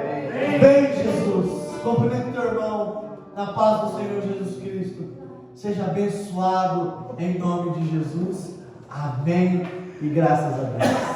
[SPEAKER 5] vem Jesus. Cumprimento teu irmão na paz do Senhor Jesus Cristo. Seja abençoado em nome de Jesus. Amém e graças a Deus.